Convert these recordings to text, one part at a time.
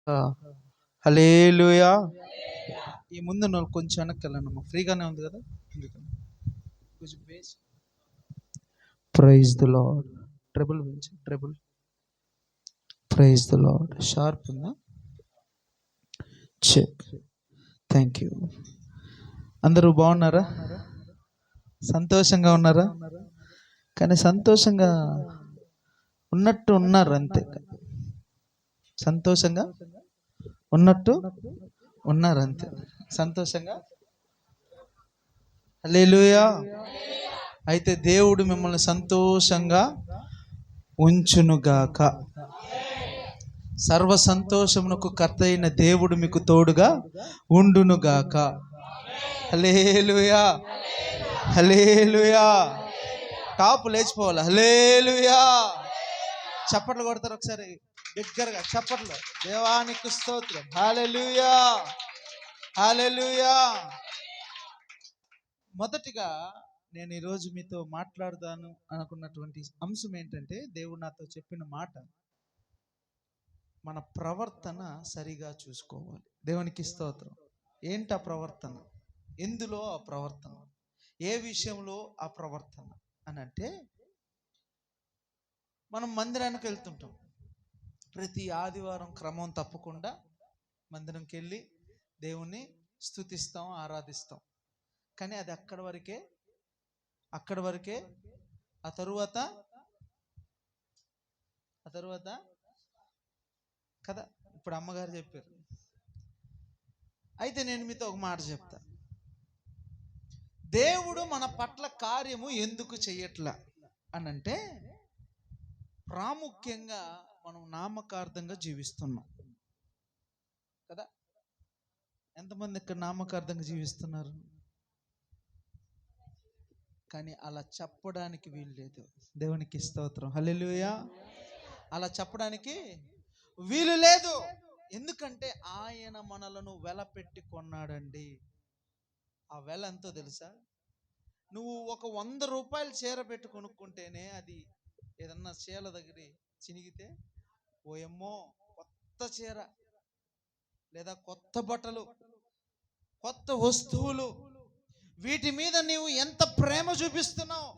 ఆ! హల్లెలూయా! ఈ ముందు నువ్వు కొంచెం వెనక్కి వెళ్ళండమ్మా. ఫ్రీగానే ఉంది కదా. అందుకని కొంచెం base. Praise the lord. Triple పెంచు. Triple. Praise the lord. Sharp ఉందా? చెక్. Thank you. అందరూ బాగున్నారా? సంతోషంగా ఉన్నారా? కానీ సంతోషంగా ఉన్నట్టు ఉన్నారు అంతే. సంతోషంగా ఉన్నట్టు ఉన్నారు అంతే. సంతోషంగా. హల్లెలూయా! అయితే దేవుడు మిమ్మల్ని సంతోషంగా ఉంచునుగాక. సర్వ సంతోషమునకు కర్త అయిన దేవుడు మీకు తోడుగా ఉండునుగాక. హల్లెలూయా! హల్లెలూయా! టాప్ లేచిపోవాలి. హల్లెలూయా! చప్పట్లు కొడతారు ఒకసారి దగ్గరగా. చప్పట్లు. దేవానికి స్తోత్రం. హల్లెలూయా! హల్లెలూయా! మొదటిగా నేను ఈరోజు మీతో మాట్లాడదాను అనుకున్నటువంటి అంశం ఏంటంటే, దేవుడు నాతో చెప్పిన మాట, మన ప్రవర్తన సరిగా చూసుకోవాలి. దేవునికి స్తోత్రం. ఏంటి ఆ ప్రవర్తన? ఎందులో ఆ ప్రవర్తన? ఏ విషయంలో ఆ ప్రవర్తన అని అంటే, మనం మందిరానికి వెళ్తుంటాం. ప్రతి ఆదివారం క్రమం తప్పకుండా మందిరంకి వెళ్ళి దేవుణ్ణి స్తుతిస్తాం, ఆరాధిస్తాం. కానీ అది అక్కడి వరకే. ఆ తరువాత కదా. ఇప్పుడు అమ్మగారు చెప్పారు. అయితే నేను మీతో ఒక మాట చెప్తా. దేవుడు మన పట్ల కార్యము ఎందుకు చెయ్యట్లా అని అంటే, ప్రాముఖ్యంగా మనం నామకార్థంగా జీవిస్తున్నాం కదా. ఎంతమంది ఇక్కడ నామకార్థంగా జీవిస్తున్నారు? కానీ అలా చెప్పడానికి వీలు లేదు. దేవునికి స్తోత్రం. హల్లెలూయా! అలా చెప్పడానికి వీలు లేదు. ఎందుకంటే ఆయన మనలను వెలపెట్టి కొన్నాడండి. ఆ వెల ఎంతో తెలుసా? నువ్వు ఒక 100 రూపాయలు చీర పెట్టి కొనుక్కుంటేనే అది ఏదన్నా చీర దగ్గర చినిగితే, ఓయమ్మో కొత్త చీర లేదా కొత్త బట్టలు, కొత్త వస్తువులు, వీటి మీద నీవు ఎంత ప్రేమ చూపిస్తున్నావు.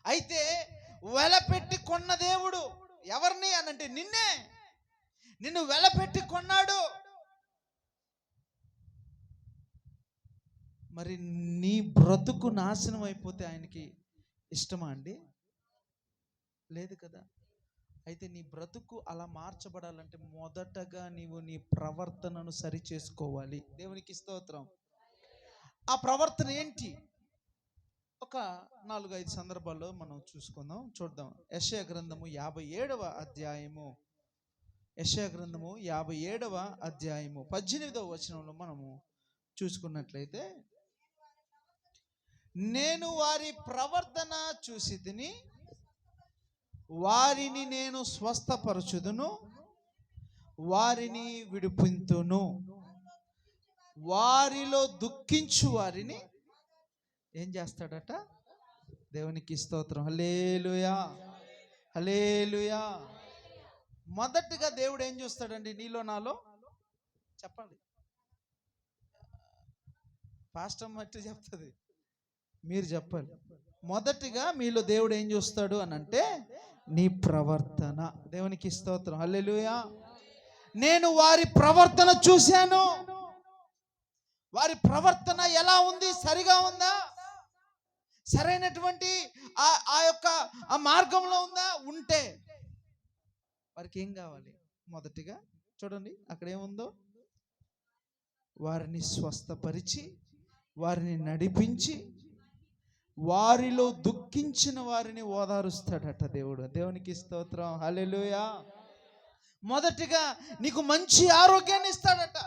అయితే వెలపెట్టి కొన్న దేవుడు ఎవరిని అనంటే నిన్ను వెలపెట్టి కొన్నాడు. మరి నీ బ్రతుకు నాశనం అయిపోతే ఆయనకి ఇష్టమా అండి? లేదు కదా. అయితే నీ బ్రతుకు అలా మార్చబడాలంటే మొదటగా నీవు నీ ప్రవర్తనను సరి చేసుకోవాలి. దేవునికి స్తోత్రం. ఆ ప్రవర్తన ఏంటి? ఒక 4-5 సందర్భాల్లో మనం చూద్దాం. యెషయా గ్రంథము 57వ అధ్యాయము. యెషయా గ్రంథము 57వ అధ్యాయము 18వ వచనంలో మనము చూసుకున్నట్లయితే, నేను వారి ప్రవర్తన చూసి తిని వారిని నేను స్వస్థపరచుదును, వారిని విడిపింతును, వారిలో దుఃఖించు వారిని ఏం చేస్తాడట? దేవునికి స్తోత్రం. హల్లెలూయా! హల్లెలూయా! మొదటిగా దేవుడు ఏం చూస్తాడండి నీలో నాలో? చెప్పండి. పాస్టర్ మట్టి చెప్తుంది, మీరు చెప్పాలి. మొదటిగా మీలో దేవుడు ఏం చూస్తాడు అని అంటే, నీ ప్రవర్తన. దేవునికి స్తోత్రం. హల్లెలూయా! నేను వారి ప్రవర్తన చూశాను. వారి ప్రవర్తన ఎలా ఉంది? సరిగా ఉందా? సరైనటువంటి ఆ యొక్క ఆ మార్గంలో ఉందా? ఉంటే వారికి ఏం కావాలి? మొదటిగా చూడండి అక్కడ ఏముందో, వారిని స్వస్థపరిచి వారిని నడిపించి వారిలో దుఃఖించిన వారిని ఓదారుస్తాడట దేవుడు. దేవునికి స్తోత్రం. హల్లెలూయా! మొదటిగా నీకు మంచి ఆరోగ్యాన్ని ఇస్తాడట.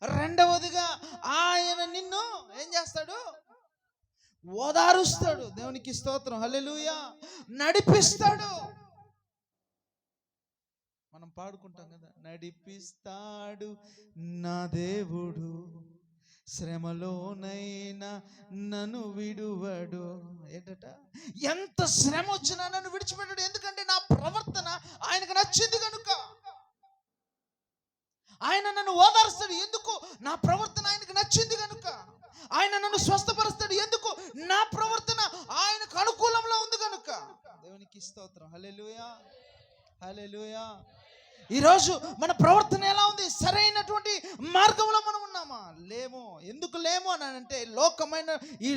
రెండవదిగా ఆయన నిన్ను ఏం చేస్తాడు? ఓదారుస్తాడు. దేవునికి స్తోత్రం. హల్లెలూయా! నడిపిస్తాడు. మనం పాడుకుంటాం కదా, నడిపిస్తాడు నా దేవుడు, శ్రమలోనైనా నన్ను విడువడు. ఏంటట? ఎంత శ్రమ వచ్చినా నన్ను విడిచిపెట్టాడు. ఎందుకంటే నా ప్రవర్తన ఆయనకు నచ్చింది కనుక. ఆయన నన్ను ఓదారుస్తాడు. ఎందుకు? నా ప్రవర్తన ఆయనకు నచ్చింది కనుక. ఆయన నన్ను స్వస్థపరుస్తాడు. ఎందుకు? నా ప్రవర్తన ఆయనకు అనుకూలంలో ఉంది కనుక. దేవునికి స్తోత్రం. హల్లెలూయా, హల్లెలూయా. ఈరోజు మన ప్రవర్తన ఎలా ఉంది? సరైనటువంటి మార్గంలో మనం ఉన్నామా? లేము. ఎందుకు లేము అని అంటే ఈ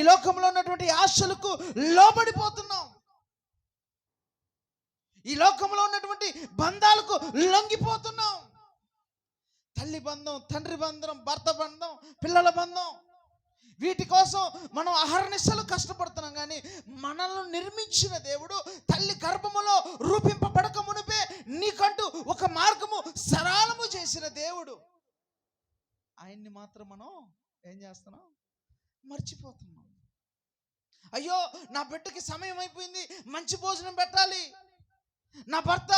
లోకములో ఉన్నటువంటి ఆశలకు లోబడిపోతున్నాం. ఈ లోకంలో ఉన్నటువంటి బంధాలకు లొంగిపోతున్నాం. తల్లి బంధం, తండ్రి బంధం, భర్త బంధం, పిల్లల బంధం, వీటి కోసం మనం అహర్నిశలు కష్టపడుతున్నాం. కానీ మనల్ని నిర్మించిన దేవుడు, తల్లి గర్భములో రూపింపబడక మునిపే నీకంటూ ఒక మార్గము సరళము చేసిన దేవుడు, ఆయన్ని మాత్రం మనం ఏం చేస్తున్నాం? మర్చిపోతున్నాం. అయ్యో, నా బిడ్డకి సమయం అయిపోయింది, మంచి భోజనం పెట్టాలి. నా భర్త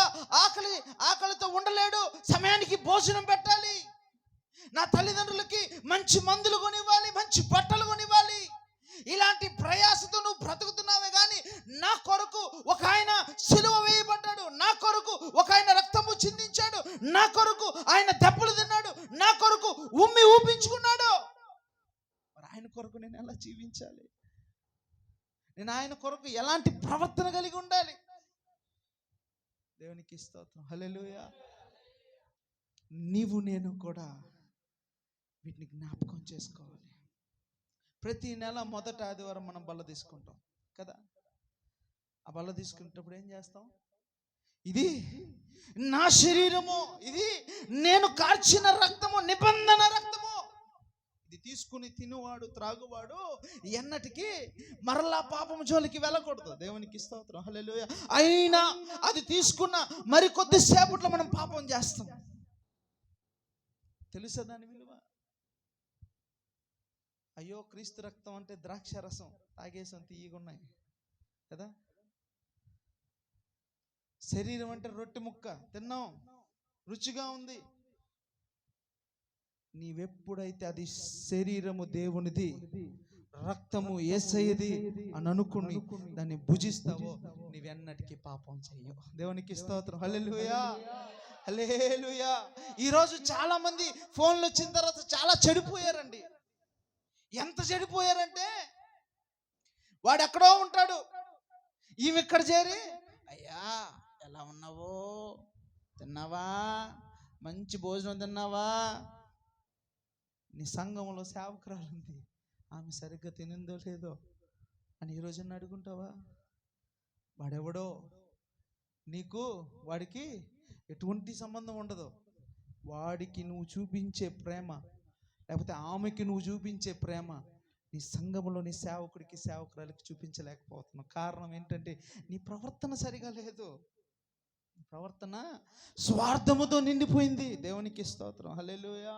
ఆకలితో ఉండలేడు, సమయానికి భోజనం పెట్టాలి. నా తల్లిదండ్రులకి మంచి మందులు కొనివ్వాలి, మంచి బట్టలు కొనివ్వాలి. ఇలాంటి ప్రయాసతో నువ్వు బ్రతుకుతున్నావే కానీ నా కొరకు ఒక ఆయన సిలువ వేయబడ్డాడు, నా కొరకు ఒక ఆయన రక్తము చిందించాడు, నా కొరకు ఆయన దెబ్బలు తిన్నాడు, నా కొరకు ఉమ్మి ఊపించుకున్నాడు. మరి ఆయన కొరకు నేను ఎలా జీవించాలి? నేను ఆయన కొరకు ఎలాంటి ప్రవర్తన కలిగి ఉండాలి? దేవునికి స్తోత్రం. హల్లెలూయా. నీవు నేను కూడా వీటిని జ్ఞాపకం చేసుకోవాలి. ప్రతి నెల మొదట ఆదివారం మనం బల్ల తీసుకుంటాం కదా. ఆ బల్ల తీసుకునేటప్పుడు ఏం చేస్తాం? ఇది నా శరీరము, ఇది నేను కార్చిన రక్తము, నిబంధన రక్తము. ఇది తీసుకుని తినువాడు త్రాగువాడు ఎన్నటికీ మరలా పాపము జోలికి వెళ్ళకూడదు. దేవునికి స్తోత్రం. హల్లెలూయా. అయినా అది తీసుకున్న మరి కొద్దిసేపట్లో మనం పాపం చేస్తాం. తెలుసా దాని విలువ? అయ్యో, క్రీస్తు రక్తం అంటే ద్రాక్ష రసం తాగేసాం, తీయగున్నాయి కదా. శరీరం అంటే రొట్టె ముక్క తిన్నాం, రుచిగా ఉంది. నీవెప్పుడైతే అది శరీరము దేవునిది, రక్తము యేసయ్యది అని అనుకుని దాన్ని భుజిస్తావో నీవెన్నటికీ పాపం చెయ్యవు. దేవునికి స్తోత్రం. హల్లెలూయా, హల్లెలూయా. ఈరోజు చాలా మంది ఫోన్లు వచ్చిన తర్వాత చాలా చెడిపోయారండి. ఎంత చెడిపోయారంటే, వాడు ఎక్కడో ఉంటాడు, ఈమె ఇక్కడ చేరి, అయ్యా ఎలా ఉన్నావో, తిన్నావా, మంచి భోజనం తిన్నావా? నీ సంఘంలో సేవకురాలు ఉంది, ఆమె సరిగ్గా తినిందో లేదో అని ఈరోజు అడుగుంటావా? వాడెవడో, నీకు వాడికి ఎటువంటి సంబంధం ఉండదు. వాడికి నువ్వు చూపించే ప్రేమ, లేకపోతే ఆమెకి నువ్వు చూపించే ప్రేమ నీ సంఘములో నీ సేవకుడికి సేవకురాలికి చూపించలేకపోతున్నావు. కారణం ఏంటంటే నీ ప్రవర్తన సరిగా లేదు. ప్రవర్తన స్వార్థముతో నిండిపోయింది. దేవునికి స్తోత్రం. హల్లెలూయా,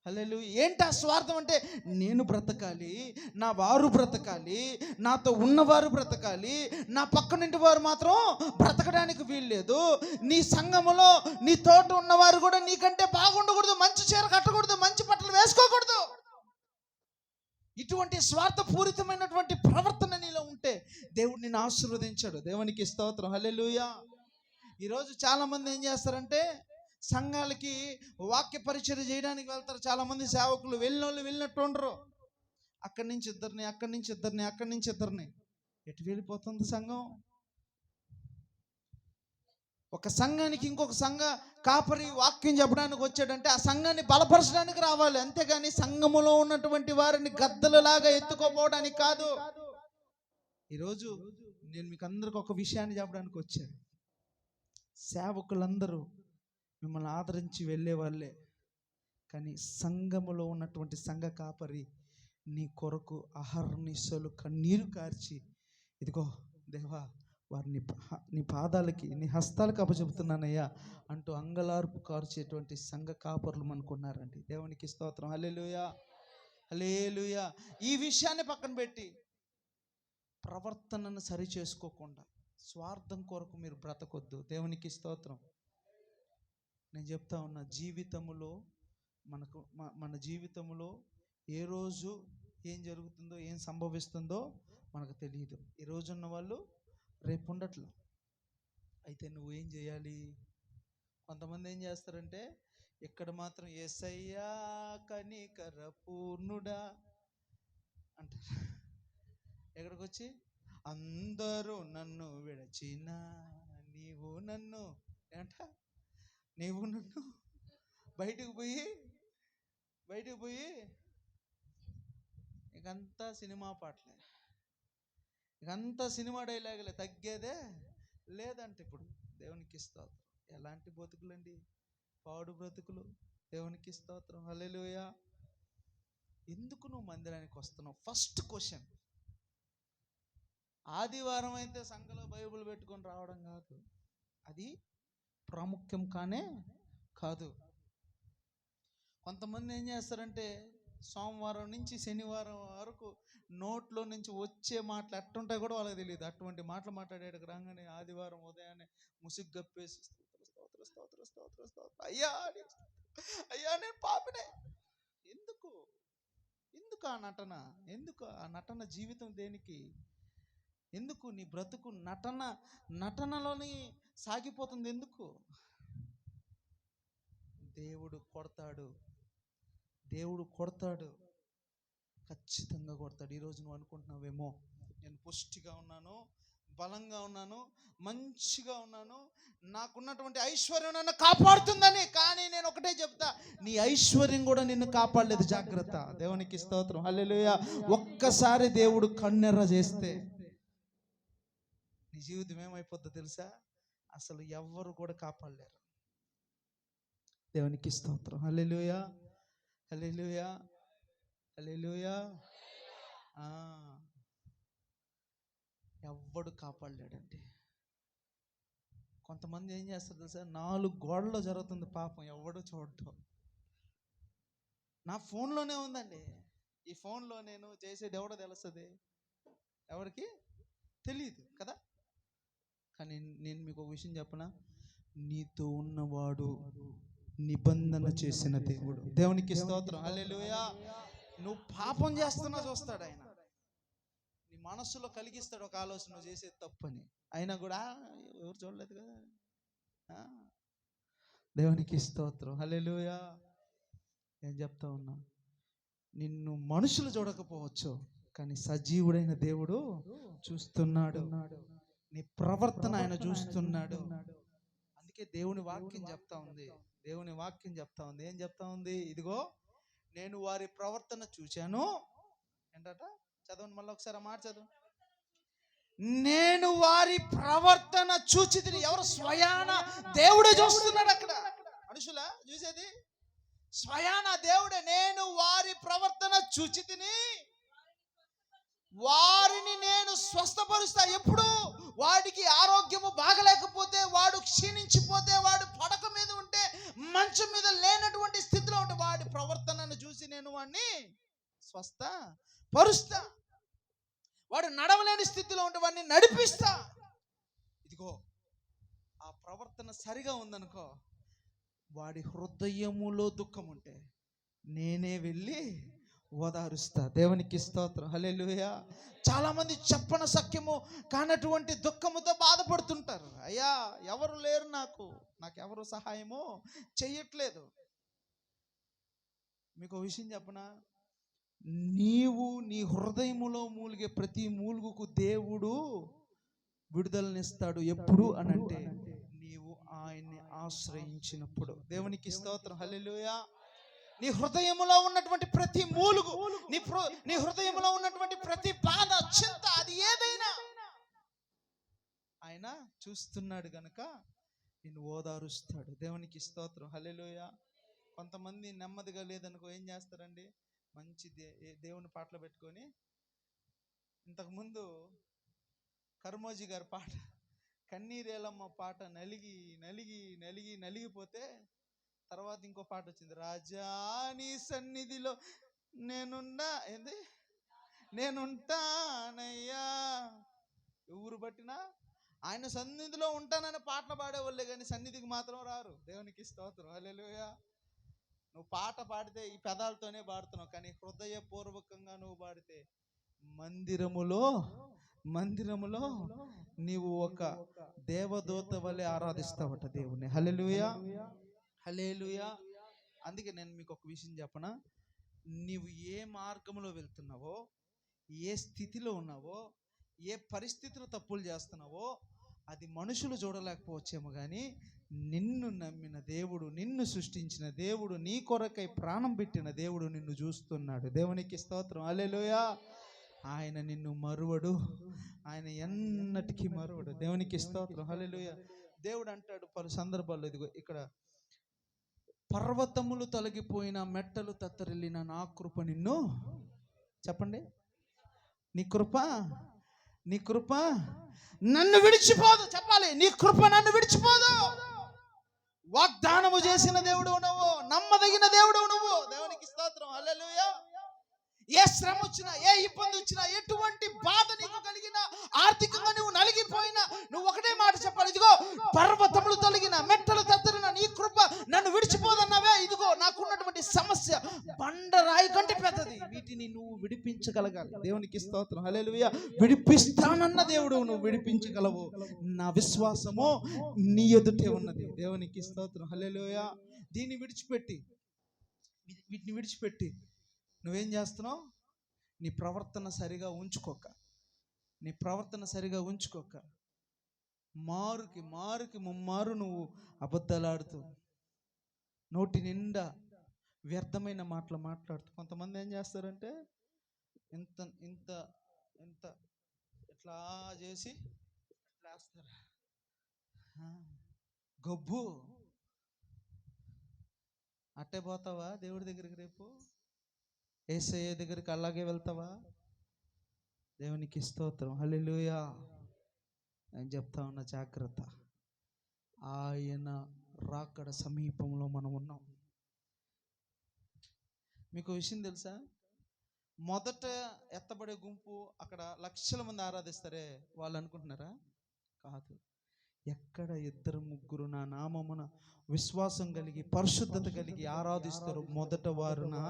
హల్లెలూయా. ఏంటి ఆ స్వార్థం అంటే? నేను బ్రతకాలి, నా వారు బ్రతకాలి, నాతో ఉన్నవారు బ్రతకాలి, నా పక్కనింటి వారు మాత్రం బ్రతకడానికి వీల్లేదు. నీ సంఘములో నీ తోట ఉన్నవారు కూడా నీకంటే బాగుండకూడదు, మంచి చీర కట్టకూడదు, మంచి బట్టలు వేసుకోకూడదు. ఇటువంటి స్వార్థపూరితమైనటువంటి ప్రవర్తన నీలో ఉంటే దేవుడు నిన్ను ఆశీర్వదించాడు. దేవునికి స్తోత్రం. హల్లెలూయా. ఈరోజు చాలా మంది ఏం చేస్తారంటే, సంఘాలకి వాక్య పరిచర్య చేయడానికి వెళ్తారు. చాలా మంది సేవకులు వెళ్ళినట్టు ఉండరు. అక్కడి నుంచి ఇద్దరిని ఎటు వెళ్ళిపోతుంది సంఘం? ఒక సంఘానికి ఇంకొక సంఘ కాపరి వాక్యం చెప్పడానికి వచ్చాడంటే ఆ సంఘాన్ని బలపరచడానికి రావాలి, అంతేగాని సంఘములో ఉన్నటువంటి వారిని గద్దలలాగా ఎత్తుకోపోవడానికి కాదు. ఈరోజు నేను మీకు అందరికి ఒక విషయాన్ని చెప్పడానికి వచ్చాను. సేవకులందరూ మిమ్మల్ని ఆదరించి వెళ్ళే వాళ్ళే, కానీ సంఘములో ఉన్నటువంటి సంఘ కాపరి నీ కొరకు అహర్నిశలు కన్నీరు కార్చి, ఇదిగో దేవా వారిని నీ పాదాలకి నీ హస్తాలకు అప్పచెబుతున్నానయ్యా అంటూ అంగలార్పు కార్చేటువంటి సంఘ కాపరులు మనకున్నారండి. దేవునికి స్తోత్రం. హల్లెలూయా, హల్లెలూయా. ఈ విషయాన్ని పక్కన పెట్టి ప్రవర్తనను సరి చేసుకోకుండా స్వార్థం కొరకు మీరు బ్రతకొద్దు. దేవునికి స్తోత్రం. నేను చెప్తా ఉన్నా, జీవితములో మన జీవితంలో ఏ రోజు ఏం జరుగుతుందో ఏం సంభవిస్తుందో మనకు తెలియదు. ఈ రోజున్న వాళ్ళు రేపు ఉండట్లా. అయితే నువ్వేం చేయాలి? కొంతమంది ఏం చేస్తారంటే, ఇక్కడ మాత్రం యేసయ్యా కనికర పూర్ణుడా అంటారు. ఎక్కడికి వచ్చి అందరూ నన్ను విడచిన నీవు నన్ను ఏంట నీవు నన్ను బయటకు పోయి ఇకంతా సినిమా పాటలే, ఇకంతా సినిమా డైలాగులే, తగ్గేదే లేదంటే ఇప్పుడు దేవునికి స్తోత్రం. ఎలాంటి బ్రతుకులండి? పాడు బ్రతుకులు. దేవునికి స్తోత్రం. హల్లెలూయా. ఎందుకు నువ్వు మందిరానికి వస్తున్నావు? First question. ఆదివారం అయితే సంఘంలో బైబిల్ పెట్టుకొని రావడం కాదు, అది ప్రాముఖ్యం కాదు. కొంతమంది ఏం చేస్తారంటే సోమవారం నుంచి శనివారం వరకు నోట్లో నుంచి వచ్చే మాటలు ఎట్టుంటాయి కూడా వాళ్ళకి తెలియదు. అటువంటి మాటలు మాట్లాడేటకు రాగానే ఆదివారం ఉదయాన్నే ముసుగు గప్పేసి స్తోత్ర స్తోత్ర స్తోత్ర స్తోత్ర అయ్యా అయ్యా నేను పాపినే. ఎందుకు ఆ నటన? ఎందుకు ఆ నటన? జీవితం దేనికి? ఎందుకు నీ బ్రతుకు నటనలోని సాగిపోతుంది? ఎందుకు? దేవుడు కొడతాడు, ఖచ్చితంగా కొడతాడు. ఈరోజు నువ్వు అనుకుంటున్నావేమో, నేను పుష్టిగా ఉన్నాను, బలంగా ఉన్నాను, మంచిగా ఉన్నాను, నాకున్నటువంటి ఐశ్వర్యం నన్ను కాపాడుతుందని. కానీ నేను ఒకటే చెప్తా, నీ ఐశ్వర్యం కూడా నిన్ను కాపాడలేదు. జాగ్రత్త. దేవునికి స్తోత్రం. హల్లెలూయా. ఒక్కసారి దేవుడు కన్నెర్ర చేస్తే నీ జీవితం ఏమైపోద్దో తెలుసా? అసలు ఎవ్వరు కూడా కాపాడలేరు. దేవునికి స్తోత్రం. హల్లెలూయా, హల్లెలూయా, హల్లెలూయా. ఎవ్వడు కాపాడలేడండి. కొంతమంది ఏం చేస్తారు తెలుసా? 4 గోడల్లో జరుగుతుంది పాపం, ఎవడు చూడటం. నా ఫోన్లోనే ఉందండి. ఈ ఫోన్లో నేను చేసేది ఎవడో తెలుస్తుంది? ఎవరికి తెలియదు కదా. కానీ నేను మీకు ఒక విషయం చెప్పనా? నీతో ఉన్నవాడు నిబంధన చేసిన దేవుడు. దేవునికి స్తోత్రం. హల్లెలూయా. నువ్వు పాపం చేస్తున్నా చూస్తాడు ఆయన. నీ మనస్సులో కలిగిస్తాడు ఒక ఆలోచన, నువ్వు చేసేది తప్పని. అయినా కూడా ఎవరు చూడలేదు కదా. దేవునికి స్తోత్రం. హల్లెలూయా. నేను చెప్తా ఉన్నా, నిన్ను మనుషులు చూడకపోవచ్చు, కానీ సజీవుడైన దేవుడు చూస్తున్నాడు. నీ ప్రవర్తన ఆయన చూస్తున్నాడు. అందుకే దేవుని వాక్యం చెప్తా ఉంది. ఏం చెప్తా ఉంది? ఇదిగో నేను వారి ప్రవర్తన చూశాను. ఏంటట? చదవండి మళ్ళీ ఒకసారి ఆ మాట చదువు. నేను వారి ప్రవర్తన చూచితిని. ఎవరు? స్వయాన దేవుడే చూస్తున్నాడు. అక్కడ మనుషులా చూసేది? స్వయాన దేవుడే. నేను వారి ప్రవర్తన చూచితిని, వారిని నేను స్వస్థపరుస్తా. ఎప్పుడు? వాడికి ఆరోగ్యము బాగలేకపోతే, వాడు క్షీణించిపోతే, వాడు పడక మీద ఉంటే, మంచం మీద లేనటువంటి స్థితిలో ఉంటే, వాడి ప్రవర్తనను చూసి నేను వాడిని స్వస్థపరుస్తా. వాడు నడవలేని స్థితిలో ఉంటే వాడిని నడిపిస్తా. ఇదిగో ఆ ప్రవర్తన సరిగా ఉందనుకో, వాడి హృదయములో దుఃఖం ఉంటే నేనే వెళ్ళి ఓదారుస్తా. దేవునికి స్తోత్రం. హల్లెలూయా. చాలా మంది చెప్పన సఖ్యము కానటువంటి దుఃఖముతో బాధపడుతుంటారు. అయ్యా ఎవరు లేరు, నాకెవరు సహాయము చెయ్యట్లేదు. మీకు ఒక విషయం చెప్పనా? నీవు నీ హృదయములో మూలిగే ప్రతి మూలుగుకు దేవుడు విడుదలనిస్తాడు. ఎప్పుడు అనంటే నీవు ఆయన్ని ఆశ్రయించినప్పుడు. దేవునికి స్తోత్రం. హల్లెలూయా. నీ హృదయములో ఉన్నటువంటి ప్రతి మూలుగు, నీ హృదయములో ఉన్నటువంటి ప్రతి బాధ, చింత, అది ఏదైనా ఆయన చూస్తున్నాడు గనుక నిన్ను ఓదారుస్తాడు. దేవునికి స్తోత్రం. హల్లెలూయా. కొంతమంది నెమ్మదిగా లేదనుకో ఏం చేస్తారండి? మంచి దేవుని పాటలు పెట్టుకొని, ఇంతకుముందు కర్మోజీ గారి పాట కన్నీరేలమ్మ పాట నలిగిపోతే తర్వాత ఇంకో పాట వచ్చింది. రాజా నీ సన్నిధిలో నేనుంటానయ్యా. ఊరు పట్టినా ఆయన సన్నిధిలో ఉంటానని పాటలు పాడేవాళ్ళే, కానీ సన్నిధికి మాత్రం రారు. దేవునికి స్తోత్రం. హల్లెలూయా. నువ్వు పాట పాడితే ఈ పెదాలతోనే పాడుతున్నావు, కానీ హృదయపూర్వకంగా నువ్వు పాడితే మందిరములో నీవు ఒక దేవదూత వలె ఆరాధిస్తావట దేవుని. హల్లెలూయా, హల్లెలూయా. అందుకే నేను మీకు ఒక విషయం చెప్పనా, నీవు ఏ మార్గంలో వెళ్తున్నావో, ఏ స్థితిలో ఉన్నావో, ఏ పరిస్థితిలో తప్పులు చేస్తున్నావో అది మనుషులు చూడలేకపోవచ్చేమో కానీ నిన్ను నమ్మిన దేవుడు, నిన్ను సృష్టించిన దేవుడు, నీ కొరకై ప్రాణం పెట్టిన దేవుడు నిన్ను చూస్తున్నాడు. దేవునికి స్తోత్రం, హల్లెలూయా. ఆయన నిన్ను మరువడు, ఆయన ఎన్నటికీ మరువడు. దేవునికి స్తోత్రం, హల్లెలూయా. దేవుడు అంటాడు పలు సందర్భాల్లో, ఇదిగో ఇక్కడ, పర్వతములు తొలగిపోయిన, మెట్టలు తత్తరిల్లిన నా కృప నిన్ను, చెప్పండి, నీ కృప, నీ కృప నన్ను విడిచిపోదు. చెప్పాలి, నీ కృప నన్ను విడిచిపోదు. వాగ్దానము చేసిన దేవుడు నువ్వు, నమ్మదగిన దేవుడు నువ్వు. దేవునికి స్తోత్రం, హల్లెలూయా. ఏ శ్రమ వచ్చినా, ఏ ఇబ్బంది వచ్చినా, ఎటువంటి బాధ నీకు కలిగినా, ఆర్థికంగా నువ్వు నలిగిపోయినా, నువ్వు ఒకటే మాట చెప్పాలి, ఇదిగో పర్వతములు తొలగిన, మెట్టలు తత్తరిన నీ కృప నన్ను విడిచిపోదన్నావే. ఇదిగో నాకున్నటువంటి సమస్య బండరాయి కంటే పెద్దది, వీటిని నువ్వు విడిపించగలగాలి. దేవునికి స్తోత్రం, హల్లెలూయా. విడిపిస్తానన్న దేవుడు నువ్వు విడిపించగలవు. నా విశ్వాసము నీ ఎదుటే ఉన్నది. దేవునికి స్తోత్రం, హల్లెలూయా. వీటిని విడిచిపెట్టి నువ్వేం చేస్తున్నావు? నీ ప్రవర్తన సరిగా ఉంచుకోక, మారుకి ముమ్మారు నువ్వు అబద్ధాలాడుతూ, నోటి నిండా వ్యర్థమైన మాటలు మాట్లాడుతూ, కొంతమంది ఏం చేస్తారంటే ఇంత ఇంత ఇంత ఇట్లా చేసి ఇట్లా వేస్తారు, గబ్బు. అట్టే పోతావా దేవుడి దగ్గరికి? రేపు యేసయ్య దగ్గరికి అలాగే వెళ్తావా? దేవునికి స్తోత్రం, హల్లెలూయా. నేను చెప్తా ఉన్నా, జాగ్రత్త. ఆయన రాకడ సమీపంలో మనం ఉన్నాం. మీకు విషయం తెలుసా? మొదట ఎత్తబడే గుంపు అక్కడ లక్షల మంది ఆరాధిస్తారే, వాళ్ళు అనుకుంటున్నారా? కాదు. ఎక్కడ ఇద్దరు ముగ్గురు నా నామమున విశ్వాసం కలిగి, పరిశుద్ధత కలిగి ఆరాధిస్తారు, మొదట వారు నా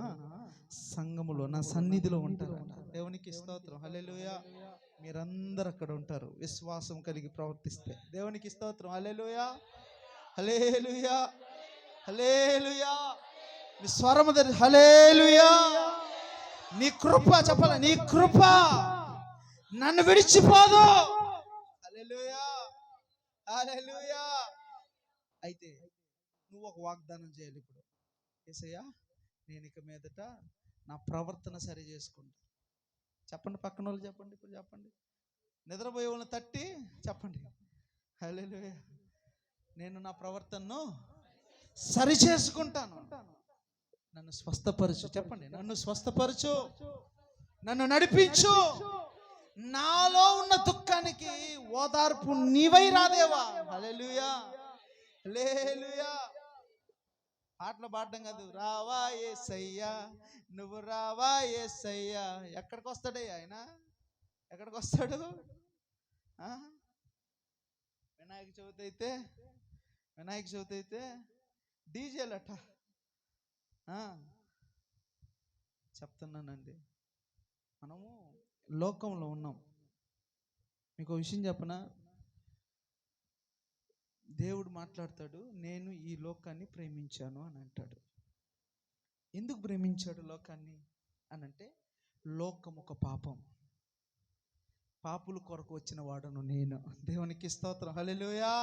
సంఘములో, నా సన్నిధిలో ఉంటారు. దేవునికి స్తోత్రం, హల్లెలూయా. మీరందరూ అక్కడ ఉంటారు విశ్వాసం కలిగి ప్రవర్తిస్తే. దేవునికి స్తోత్రం, హల్లెలూయా, హల్లెలూయా, హల్లెలూయా. మీ స్వరము హల్లెలూయా. నీ కృప, చెప్పాలి, నీ కృప నన్ను విడిచిపోదు. హల్లెలూయా, హల్లెలూయా. అయితే నువ్వు ఒక వాగ్దానం చేయాలి ఇప్పుడు. యేసయ్యా, నేను ఇక మీదట నా ప్రవర్తన సరి చేసుకుంటా. చెప్పండి, పక్కన వాళ్ళు చెప్పండి, ఇప్పుడు చెప్పండి, నిద్రపోయే వాళ్ళని తట్టి చెప్పండి, హల్లెలూయా. నేను నా ప్రవర్తనను సరి చేసుకుంటాను. నన్ను స్వస్థపరచు, చెప్పండి, నన్ను స్వస్థపరచు, నన్ను నడిపించు. నాలో ఉన్న దుఃఖానికి ఓదార్పు నీవై రాదేవా. హల్లెలూయా, హల్లెలూయా. పాటలు పాడడం కాదు, రావా యేసయ్యా, నువ్వు రావా యేసయ్యా. ఎక్కడికి వస్తాడయ్యా ఆయన? ఎక్కడికి వస్తాడు? వినాయక చవితి అయితే డీజేలట. చెప్తున్నానండి, మనము లోకంలో ఉన్నాం. మీకు విషయం చెప్పనా? దేవుడు మాట్లాడతాడు, నేను ఈ లోకాన్ని ప్రేమించాను అని అంటాడు. ఎందుకు ప్రేమించాడు లోకాన్ని అని అంటే, లోకం ఒక పాపం, పాపుల కొరకు వచ్చిన వాడను నేను. దేవునికి స్తోత్రం, హల్లెలూయా.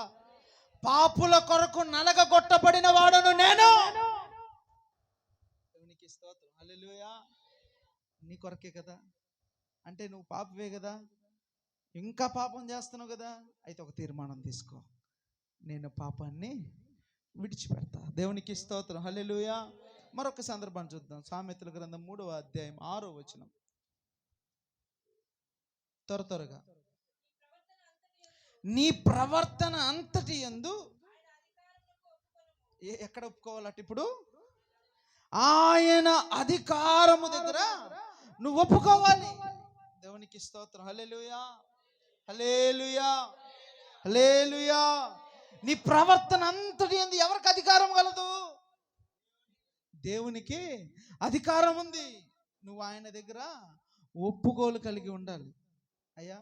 పాపుల కొరకు నలగగొట్టబడిన వాడను నేను. దేవునికి స్తోత్రం, హల్లెలూయా. నీ కొరకే కదా, అంటే నువ్వు పాపవే కదా, ఇంకా పాపం చేస్తున్నావు కదా. అయితే ఒక తీర్మానం తీసుకో, నేను పాపాన్ని విడిచిపెడతా. దేవునికి స్తోత్రం, హల్లెలూయా. మరొక సందర్భాన్ని చూద్దాం. సామెతల గ్రంథం 3వ అధ్యాయం 6వ వచనం. త్వరగా, నీ ప్రవర్తన అంతటి యందు ఎక్కడ ఒప్పుకోవాలట? ఇప్పుడు ఆయన అధికారము దగ్గర నువ్వు ఒప్పుకోవాలి. దేవునికి స్తోత్రం, హల్లెలూయా, హల్లెలూయా, హల్లెలూయా. నీ ప్రవర్తన అంతటి యందు ఎవరికి అధికారం కలదు? దేవునికి అధికారం ఉంది. నువ్వు ఆయన దగ్గర ఒప్పుకోలు కలిగి ఉండాలి. అయ్యా,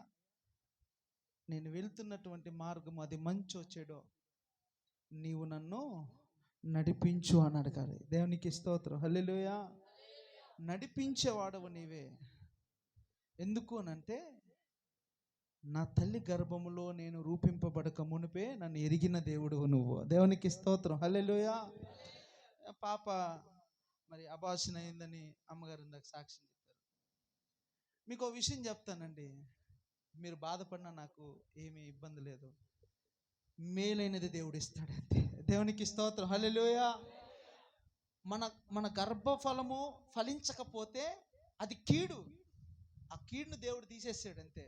నేను వెళ్తున్నటువంటి మార్గం అది మంచో చెడో, నీవు నన్ను నడిపించు అని అడగాలి. దేవునికి స్తోత్రం. హల్లెలూయా. నడిపించేవాడవు నీవే. ఎందుకు అనంటే నా తల్లి గర్భములో నేను రూపింపబడక మునిపే నన్ను ఎరిగిన దేవుడు నువ్వు. దేవునికి స్తోత్రం. హల్లెలూయా. పాప మరి అబార్షన్ అయిందని అమ్మగారు ఇందాక సాక్ష్యం చెప్పారు. మీకు ఒక విషయం చెప్తానండి, మీరు బాధపడినా నాకు ఏమీ ఇబ్బంది లేదు. మేలైనది దేవుడు ఇస్తాడు అంతే. దేవునికి స్తోత్రం. హల్లెలూయా. మన మన గర్భఫలము ఫలించకపోతే అది కీడు. ఆ కీడును దేవుడు తీసేసాడు అంతే.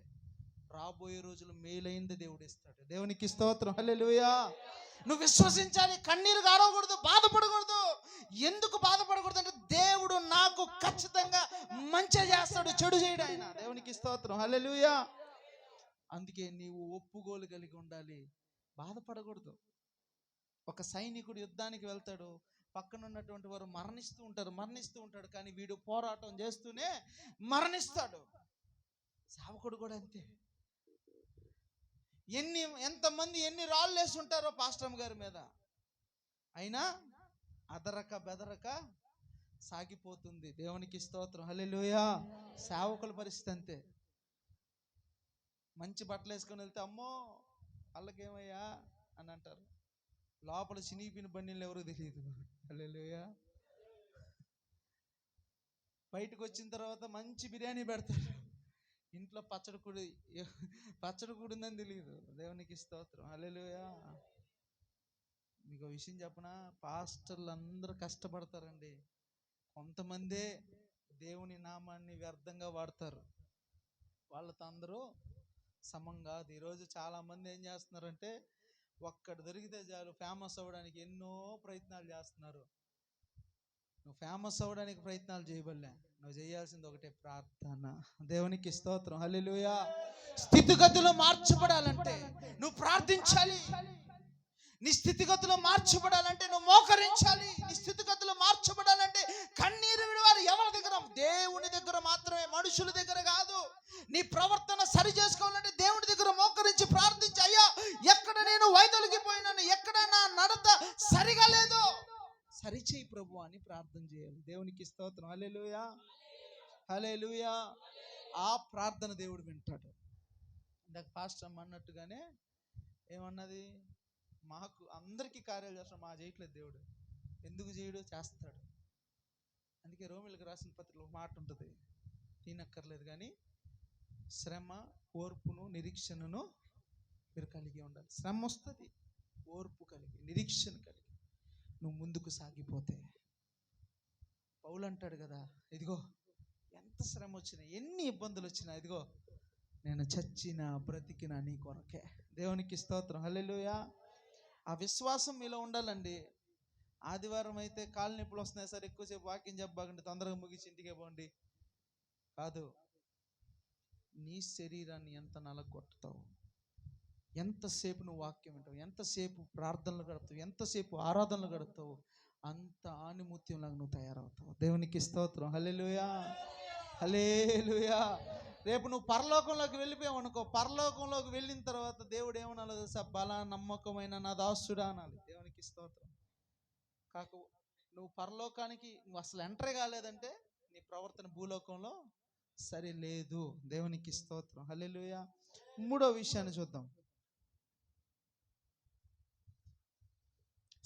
రాబోయే రోజులు మేలైంది దేవుడు ఇస్తాడు. దేవునికి స్తోత్రం. హల్లెలూయా. నువ్వు విశ్వసించాలి, కన్నీరు గారకూడదు, బాధపడకూడదు. ఎందుకు బాధపడకూడదు అంటే దేవుడు నాకు ఖచ్చితంగా మంచి చేస్తాడు, చెడు చేయడు ఆయన. దేవునికి స్తోత్రం. హల్లెలూయా. అందుకే నీవు ఒప్పుకోలు కలిగి ఉండాలి, బాధపడకూడదు. ఒక సైనికుడు యుద్ధానికి వెళ్తాడు, పక్కన ఉన్నటువంటి వారు మరణిస్తూ ఉంటాడు, కానీ వీడు పోరాటం చేస్తూనే మరణిస్తాడు. సేవకుడు కూడా అంతే. ఎంతమంది ఎన్ని రాళ్ళు వేసి ఉంటారో పాస్టమ్ గారి మీద, అయినా అదరక బెదరక సాగిపోతుంది. దేవునికి స్తోత్రం. హల్లెలూయా. సేవకుల పరిస్థితి అంతే. మంచి బట్టలు వేసుకొని వెళ్తే అమ్మో వాళ్ళకేమయ్యా అని అంటారు, లోపల చినిగిపిన బండిలు ఎవరో తెలియదు. హల్లెలూయా. బయటకు వచ్చిన తర్వాత మంచి బిర్యానీ పెడతారు, ఇంట్లో పచ్చడి కూడా ఉందని తెలియదు. దేవునికి స్తోత్రం. హల్లెలూయా. మీకు విషయం చెప్పనా, పాస్టర్లు అందరూ కష్టపడతారండి. కొంతమందే దేవుని నామాన్ని వ్యర్థంగా వాడతారు, వాళ్ళతో అందరూ సమం కాదు. ఈరోజు చాలామంది ఏం చేస్తున్నారంటే ఒక్కడు దొరికితే చాలు ఫేమస్ అవ్వడానికి ఎన్నో ప్రయత్నాలు చేస్తున్నారు. నువ్వు ఫేమస్ అవ్వడానికి ప్రయత్నాలు చేయబడలే, నువ్వు చేయాల్సింది ఒకటే, ప్రార్థన. దేవునికి స్తోత్రం. హల్లెలూయా. స్థితిగతులు మార్చబడాలంటే నువ్వు ప్రార్థించాలి. నీ స్థితిగతులు మార్చబడాలంటే నువ్వు మోకరించాలి. నీ స్థితిగతులు మార్చబడాలంటే కన్నీరు విడవాలి. ఎవరి దగ్గర? దేవుని దగ్గర మాత్రమే, మనుషుల దగ్గర కాదు. నీ ప్రవర్తన సరి చేసుకోవాలంటే దేవుని దగ్గర మోకరించి ప్రార్థించి, అయ్యా ఎక్కడ నేను వైదొలిగిపోయినాను, ఎక్కడ నా నడత సరిగా లేదు, సరిచేయి ప్రభు అని ప్రార్థన చేయాలి. దేవునికి స్తోత్రం. హల్లెలూయా. హల్లెలూయా. ఆ ప్రార్థన దేవుడు వింటాడు. ఇందాక పాస్టర్ అన్నట్టుగానే ఏమన్నది, మాకు అందరికీ కార్యాలు చేస్తాడు, మా చేయట్లేదు దేవుడు. ఎందుకు చేయడు? చేస్తాడు. అందుకే రోమిలకు రాసిన పత్రికలో ఒక మాట ఉంటుంది, తినక్కర్లేదు కానీ శ్రమ, ఓర్పును, నిరీక్షణను మీరు కలిగి ఉండాలి. శ్రమ వస్తుంది, ఓర్పు కలిగి, నిరీక్షణ కలిగి నువ్వు ముందుకు సాగిపోతే. పౌలు అంటాడు కదా, ఇదిగో ఎంత శ్రమ వచ్చినా, ఎన్ని ఇబ్బందులు వచ్చినా, ఇదిగో నేను చచ్చినా బ్రతికినా నీ కొరకే. దేవునికి స్తోత్రం. హల్లెలూయా. ఆ విశ్వాసం మీలో ఉండాలండి. ఆదివారం అయితే కాళ్ళు నొప్పులు వస్తున్నాయి సార్, ఎక్కువసేపు వాకింగ్ చెప్పబాకండి, తొందరగా ముగించి ఇంటికే పోండి కాదు. నీ శరీరాన్ని ఎంత నలగొట్టుతావు, ఎంతసేపు నువ్వు వాక్యం వింటావు, ఎంతసేపు ప్రార్థనలు గడుపుతావు, ఎంతసేపు ఆరాధనలు గడుపుతావు, అంత ఆణిముత్యంలాగా నువ్వు తయారవుతావు. దేవునికి స్తోత్రం. హల్లెలూయా. హల్లెలూయా. రేపు నువ్వు పరలోకంలోకి వెళ్ళిపోయావు అనుకో, పరలోకంలోకి వెళ్ళిన తర్వాత దేవుడు ఏమనాలో తెలుసా? బలా నమ్మకమైన నా దాసుడా అనాలి. దేవునికి స్తోత్రం. నువ్వు పరలోకానికి నువ్వు అసలు ఎంటర్ కాలేదంటే నీ ప్రవర్తన భూలోకంలో సరి లేదు. దేవునికి స్తోత్రం. హల్లెలూయా. మూడో విషయాన్ని చూద్దాం.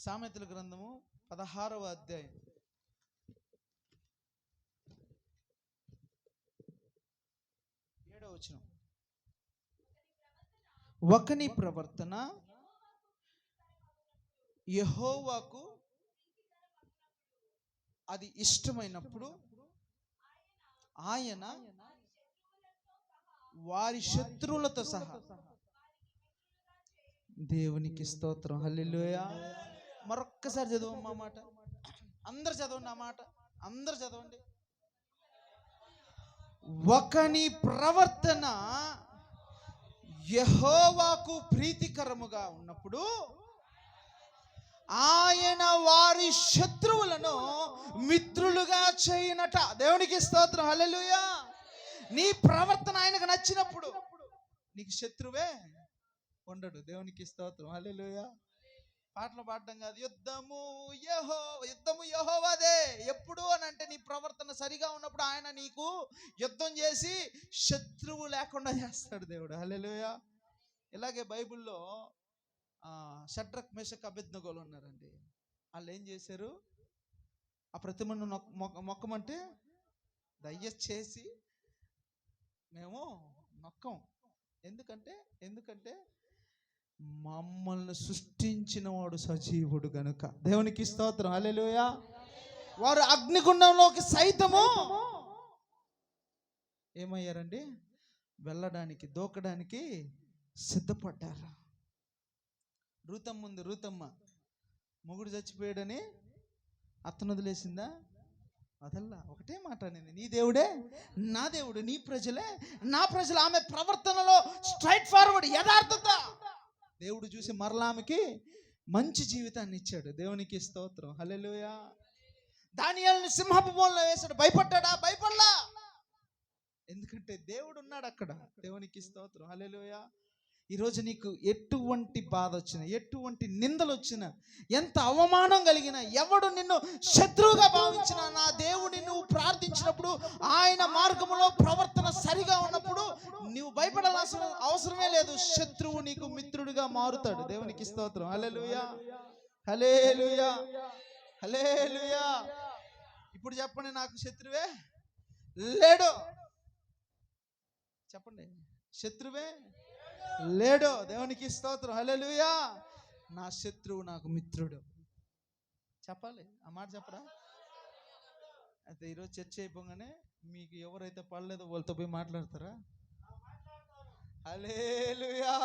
సామెతల గ్రంథము 16వ అధ్యాయం 7వ వచనం. ఒకని ప్రవర్తన యెహోవాకు అది ఇష్టమైనప్పుడు ఆయన వారి శత్రువులతో సహా. దేవునికి స్తోత్రం. హల్లెలూయా. మరొక్కసారి చదవమ్మా మాట, అందరు చదవండి ఆ మాట, అందరు చదవండి. ఒకని ప్రవర్తన యెహోవాకు ప్రీతికరముగా ఉన్నప్పుడు ఆయన వారి శత్రువులను మిత్రులుగా చేయనట. దేవునికి స్తోత్రం. హల్లెలూయా. నీ ప్రవర్తన ఆయనకు నచ్చినప్పుడు నీకు శత్రువే ఉండడు. దేవునికి స్తోత్రం. హల్లెలూయా. పాటలు పాడడం కాదు. యుద్ధము యెహోవాదే. ఎప్పుడు అని అంటే నీ ప్రవర్తన సరిగా ఉన్నప్పుడు ఆయన నీకు యుద్ధం చేసి శత్రువు లేకుండా చేస్తాడు దేవుడు. హల్లెలూయా. ఇలాగే బైబిల్లో షడ్రక్ మేషక్ అబేద్నెగోలు ఉన్నారండి. వాళ్ళు ఏం చేశారు? ఆ ప్రతిమను మొక్కమంటే దయచేసి మేము నొక్కం. ఎందుకంటే మమ్మల్ని సృష్టించిన వాడు సజీవుడు గనుక. దేవునికి స్తోత్రం. హల్లెలూయా. వారు అగ్నిగుండంలోకి సైతము ఏమయ్యారండి? వెళ్ళడానికి, దూకడానికి సిద్ధపడ్డారు. రూతమ్మ మొగుడు చచ్చిపోయాడని అత్తను వదిలేసిందా? వదల్లా. ఒకటే మాట అనేది, నీ దేవుడే నా దేవుడు, నీ ప్రజలే నా ప్రజలు. ఆమె ప్రవర్తనలో స్ట్రైట్ ఫార్వర్డ్, యథార్థత. దేవుడు చూసి మరలా ఆమెకి మంచి జీవితాన్ని ఇచ్చాడు. దేవునికి స్తోత్రం. హల్లెలూయా. దానియేలుని సింహపు బోన్లో వేశాడు. భయపడ్డా? భయపడలా. ఎందుకంటే దేవుడు ఉన్నాడు అక్కడ. దేవునికి స్తోత్రం. హల్లెలూయా. ఈరోజు నీకు ఎటువంటి బాధ వచ్చినా, ఎటువంటి నిందలు వచ్చినా, ఎంత అవమానం కలిగినా, ఎవడు నిన్ను శత్రువుగా భావించినా, నా దేవుడిని నువ్వు ప్రార్థించినప్పుడు, ఆయన మార్గంలో ప్రవర్తన సరిగా ఉన్నప్పుడు నువ్వు భయపడాల్సిన అవసరమే లేదు. శత్రువు నీకు మిత్రుడిగా మారుతాడు. దేవునికి స్తోత్రం. హల్లెలూయా. హల్లెలూయా. హల్లెలూయా. ఇప్పుడు చెప్పండి, నాకు శత్రువే లేడు. చెప్పండి, శత్రువే లేడు. దేవునికి స్తోత్రం. హల్లెలూయా. నా శత్రువు నాకు మిత్రుడు. చెప్పాలి, ఆ మాట చెప్పరా? అయితే ఈరోజు చర్చ అయిపోగానే మీకు ఎవరైతే పడలేదో వాళ్ళతో పోయి మాట్లాడతారా? హల్లెలూయా.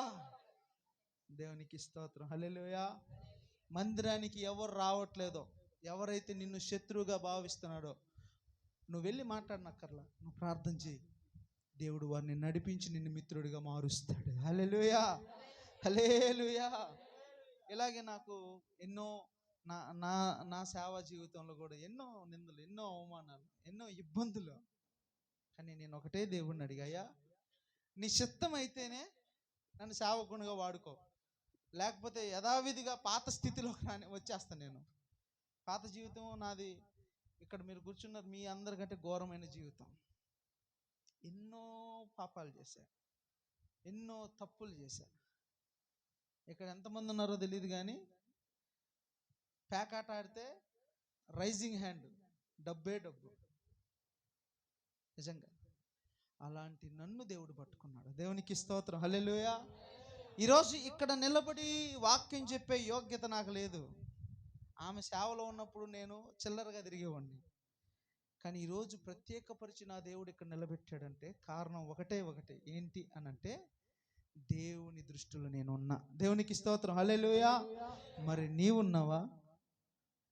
దేవునికి స్తోత్రం. హల్లెలూయా. మందిరానికి ఎవరు రావట్లేదో, ఎవరైతే నిన్ను శత్రువుగా భావిస్తున్నాడో, నువ్వు వెళ్ళి మాట్లాడనక్కర్లా, నువ్వు ప్రార్థన చేయి. దేవుడు వారిని నడిపించి నిన్ను మిత్రుడిగా మారుస్తాడు. హల్లెలూయా. హల్లెలూయా. ఇలాగే నాకు ఎన్నో నా సేవా జీవితంలో కూడా ఎన్నో నిందలు, ఎన్నో అవమానాలు, ఎన్నో ఇబ్బందులు. కానీ నేను ఒకటే దేవుడిని అడిగాయా, నీ చిత్తం అయితేనే నన్ను సేవకునిగా వాడుకో, లేకపోతే యథావిధిగా పాత స్థితిలోకి వచ్చేస్తాను. నేను పాత జీవితం నాది, ఇక్కడ మీరు కూర్చున్నారు, మీ అందరికంటే ఘోరమైన జీవితం. ఎన్నో పాపాలు చేశా, ఎన్నో తప్పులు చేశా. ఇక్కడ ఎంతమంది ఉన్నారో తెలియదు కానీ పేకాట ఆడితే రైజింగ్ హ్యాండ్, డబ్బు. నిజంగా అలాంటి నన్ను దేవుడు పట్టుకున్నాడు. దేవునికి స్తోత్రం. హల్లెలూయా. ఈరోజు ఇక్కడ నిలబడి వాక్యం చెప్పే యోగ్యత నాకు లేదు. ఆమె సేవలో ఉన్నప్పుడు నేను చిల్లరగా తిరిగేవాడిని. కానీ ఈరోజు ప్రత్యేకపరిచి నా దేవుడు ఇక్కడ నిలబెట్టాడంటే కారణం ఒకటే ఏంటి అనంటే, దేవుని దృష్టిలో నేను ఉన్నా. దేవునికి స్తోత్రం. హల్లెలూయా. మరి నీవున్నావా?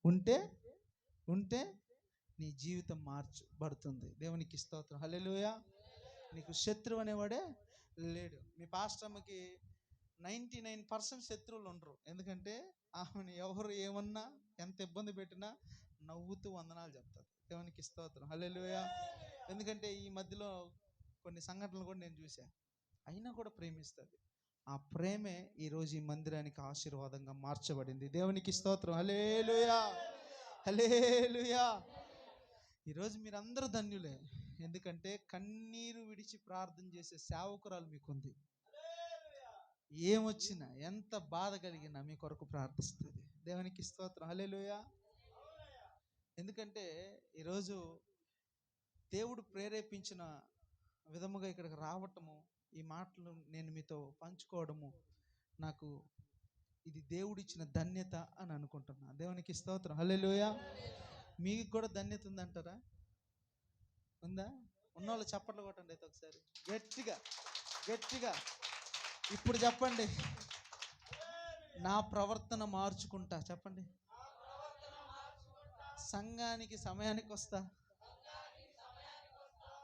ఉంటే నీ జీవితం మార్చబడుతుంది. దేవునికి స్తోత్రం. హల్లెలూయా. నీకు శత్రువు అనేవాడే లేడు. మీ పాస్టర్కి 99% శత్రువులు ఉండరు. ఎందుకంటే ఆమెను ఎవరు ఏమన్నా, ఎంత ఇబ్బంది పెట్టినా నవ్వుతూ వందనాలు చెప్తారు. దేవునికి స్తోత్రం. హల్లెలూయా. ఎందుకంటే ఈ మధ్యలో కొన్ని సంఘటనలు కూడా నేను చూశాను. అయినా కూడా ప్రేమిస్తుంది. ఆ ప్రేమే ఈరోజు ఈ మందిరానికి ఆశీర్వాదంగా మార్చబడింది. దేవునికి స్తోత్రం. హల్లెలూయా. హల్లెలూయా. ఈరోజు మీరందరూ ధన్యులే. ఎందుకంటే కన్నీరు విడిచి ప్రార్థన చేసే సేవకురాలు మీకుంది. ఏమొచ్చినా, ఎంత బాధ కలిగినా మీ కొరకు ప్రార్థిస్తుంది. దేవునికి స్తోత్రం. హల్లెలూయా. ఎందుకంటే ఈరోజు దేవుడు ప్రేరేపించిన విధముగా ఇక్కడికి రావటము, ఈ మాటలు నేను మీతో పంచుకోవడము, నాకు ఇది దేవుడిచ్చిన ధన్యత అని అనుకుంటున్నా. దేవునికి స్తోత్రం. హల్లెలూయా. మీకు కూడా ధన్యత ఉందంటారా? ఉందా? ఉన్నోళ్ళు చప్పట్లు కొట్టండి అయితే ఒకసారి గట్టిగా. ఇప్పుడు చెప్పండి, నా ప్రవర్తన మార్చుకుంటా. చెప్పండి, సంఘానికి సమయానికి వస్తా,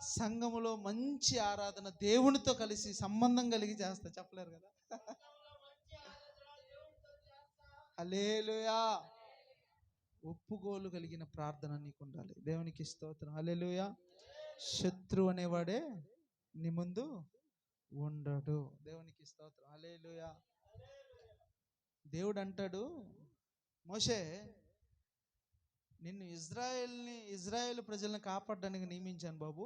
సంఘములో మంచి ఆరాధన దేవునితో కలిసి సంబంధం కలిగి చేస్తా. చెప్పలేరు కదా? హల్లెలూయా. ఒప్పుకోలు కలిగిన ప్రార్థన నీకు ఉండాలి. దేవునికి స్తోత్రం. హల్లెలూయా. శత్రు అనేవాడే నీ ముందు ఉండడు. దేవునికి స్తోత్రం. హల్లెలూయా. దేవుడు అంటాడు, మోషే నిన్ను ఇజ్రాయేల్ ప్రజల్ని కాపాడడానికి నియమించాను బాబు,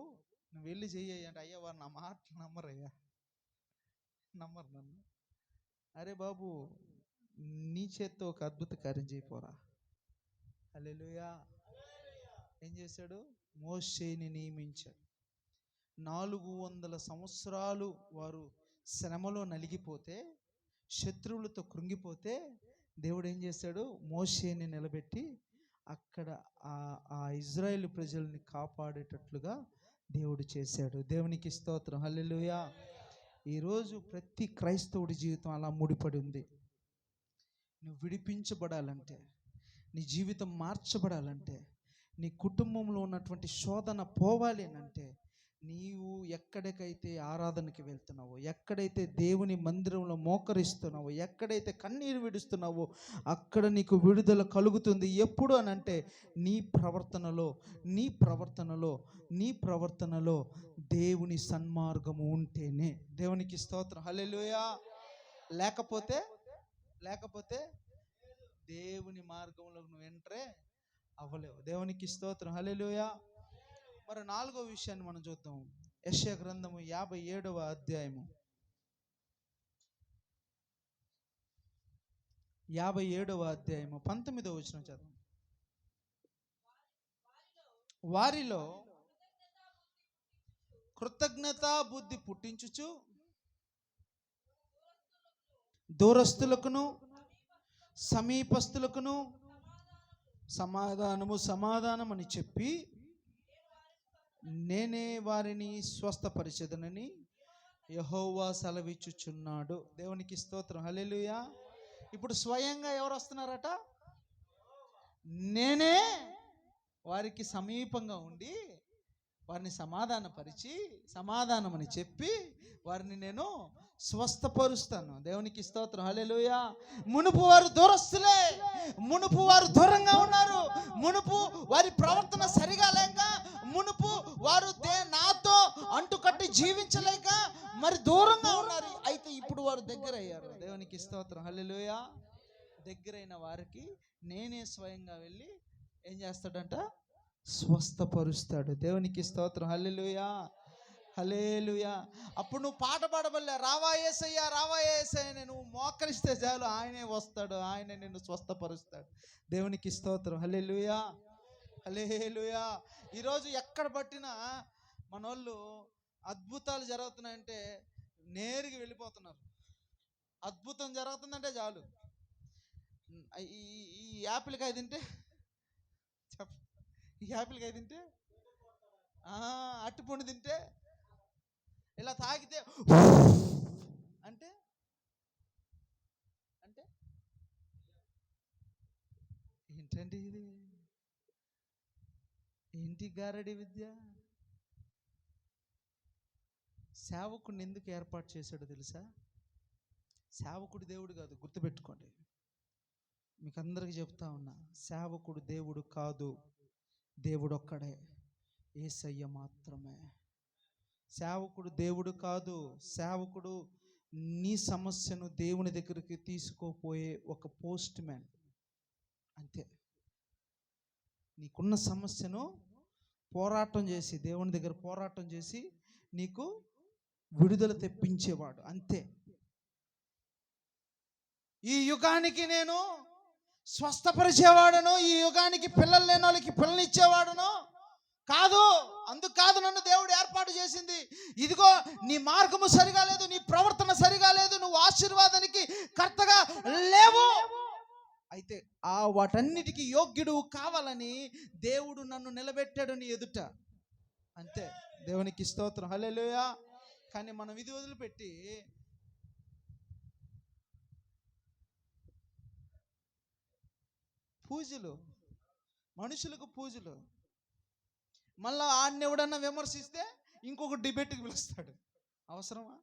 నువ్వు వెళ్ళి చెయ్యి అంటే, అయ్యా వారు నా మాటలు నమ్మరయ్యా, నమ్మరు నన్ను. అరే బాబు, నీ చేత్తో ఒక అద్భుత కార్యం చేయపోరా. హల్లెలూయా. ఏం చేశాడు? మోషేని నియమించాడు. 400 సంవత్సరాలు వారు శ్రమలో నలిగిపోతే, శత్రువులతో కృంగిపోతే, దేవుడు ఏం చేశాడు? మోషేని నిలబెట్టి అక్కడ ఆ ఇజ్రాయేల్ ప్రజల్ని కాపాడేటట్లుగా దేవుడు చేశాడు. దేవునికి స్తోత్రం. హల్లెలూయా. ఈరోజు ప్రతి క్రైస్తవుడి జీవితం అలా ముడిపడి ఉంది. నువ్వు విడిపించబడాలంటే, నీ జీవితం మార్చబడాలంటే, నీ కుటుంబంలో ఉన్నటువంటి శోధన పోవాలి అంటే, నీవు ఎక్కడికైతే ఆరాధనకి వెళ్తున్నావో, ఎక్కడైతే దేవుని మందిరంలో మోకరిస్తున్నావో, ఎక్కడైతే కన్నీరు విడుస్తున్నావో అక్కడ నీకు విడుదల కలుగుతుంది. ఎప్పుడు అనంటే నీ ప్రవర్తనలో దేవుని సన్మార్గము ఉంటేనే. దేవునికి స్తోత్రం. హల్లెలూయా. లేకపోతే దేవుని మార్గంలో నువ్వు ఎంటరే అవ్వలేవు. దేవునికి స్తోత్రం. హల్లెలూయా. మరి 4వ విషయాన్ని మనం చూద్దాం. యెషయా గ్రంథము 57వ అధ్యాయము 19వ వచనం చదువు. వారిలో కృతజ్ఞతా బుద్ధి పుట్టించుచు దూరస్తులకును సమీపస్తులకును సమాధానం అని చెప్పి నేనే వారిని స్వస్థపరిచెదనని యెహోవా సెలవిచ్చుచున్నాడు. దేవునికి స్తోత్రం. హల్లెలూయా. ఇప్పుడు స్వయంగా ఎవరు వస్తున్నారట? నేనే వారికి సమీపంగా ఉండి వారిని సమాధానమని చెప్పి వారిని నేను స్వస్థపరుస్తాను. దేవునికి స్తోత్రం. హల్లెలూయా. మునుపు వారు దూరస్తులే, మునుపు వారు దూరంగా ఉన్నారు, మునుపు వారి ప్రవర్తన సరిగా లేక, మునుపు వారు నాతో అంటుకట్టి జీవించలేక మరి దూరంగా ఉన్నారు. అయితే ఇప్పుడు వారు దగ్గర అయ్యారు. దేవునికి స్తోత్రం. హల్లెలూయా. దగ్గరైన వారికి నేనే స్వయంగా వెళ్ళి ఏం చేస్తాడంట? స్వస్థపరుస్తాడు. దేవునికి స్తోత్రం. హల్లెలూయా. హల్లెలూయా. అప్పుడు నువ్వు పాట పాడబడలే, రావా యేసయ్యా, రావా యేసయ్య. నువ్వు మోకరిస్తే చాలు, ఆయనే వస్తాడు, ఆయనే నిన్ను స్వస్థపరుస్తాడు. దేవునికి స్తోత్రం. హల్లెలూయా. హల్లెలూయా. ఈరోజు ఎక్కడ పట్టినా మనోళ్ళు అద్భుతాలు జరుగుతున్నాయంటే నేరుగా వెళ్ళిపోతున్నారు. అద్భుతం జరుగుతుందంటే చాలు, ఈ యాపిల్కాయ తింటే అట్టిపండు తింటే, ఇలా తాగితే అంటే ఏంటండి ఇది? ఏంటి గారడి విద్య? సేవకుడిని ఎందుకు ఏర్పాటు చేశాడో తెలుసా? సేవకుడు దేవుడు కాదు, గుర్తుపెట్టుకోండి. మీకు అందరికి చెప్తా ఉన్నా, సేవకుడు దేవుడు కాదు, దేవుడు ఒక్కడే, యేసయ్య మాత్రమే. సేవకుడు దేవుడు కాదు. సేవకుడు నీ సమస్యను దేవుని దగ్గరికి తీసుకుపోయే ఒక పోస్ట్ మ్యాన్ అంతే. నీకున్న సమస్యను పోరాటం చేసి, దేవుని దగ్గర పోరాటం చేసి నీకు విడుదల తెప్పించేవాడు అంతే. ఈ యుగానికి నేను స్వస్థపరిచేవాడను, ఈ యుగానికి పిల్లలు లేని వాళ్ళకి పిల్లనిచ్చేవాడను కాదు. అందుకు కాదు నన్ను దేవుడు ఏర్పాటు చేసింది. ఇదిగో నీ మార్గము సరిగా లేదు, నీ ప్రవర్తన సరిగా లేదు, నువ్వు ఆశీర్వాదానికి కర్తగా లేవు. అయితే వాటన్నిటికీ యోగ్యుడు కావాలని దేవుడు నన్ను నిలబెట్టాడు నీ ఎదుట అంతే. దేవునికి స్తోత్రం. హల్లెలూయా. కానీ మనం ఇది వదిలిపెట్టి పూజలు, మనుషులకు పూజలు, మళ్ళా ఆడిని ఎవడన్నా విమర్శిస్తే ఇంకొక డిబేట్కి పిలుస్తాడు. అవసరమా?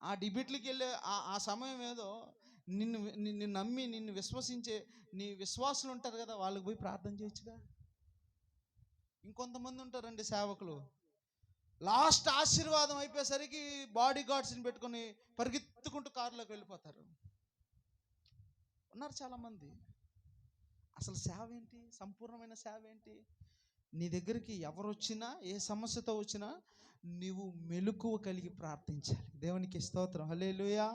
ఆ డిబేట్లకి వెళ్ళే ఆ సమయం ఏదో నిన్ను నమ్మి నిన్ను విశ్వసించే నీ విశ్వాసులు ఉంటారు కదా, వాళ్ళకి పోయి ప్రార్థన చేయొచ్చుగా. ఇంకొంతమంది ఉంటారండి సేవకులు, లాస్ట్ ఆశీర్వాదం అయిపోయేసరికి బాడీ గార్డ్స్ని పెట్టుకొని పరిగెత్తుకుంటూ కారులోకి వెళ్ళిపోతారు. ఉన్నారు చాలామంది. అసలు సేవ ఏంటి? సంపూర్ణమైన సేవ ఏంటి? నీ దగ్గరికి ఎవరు వచ్చినా, ఏ సమస్యతో వచ్చినా నీవు మెలకువ కలిగి ప్రార్థించాలి. దేవునికి స్తోత్రం, హల్లెలూయా.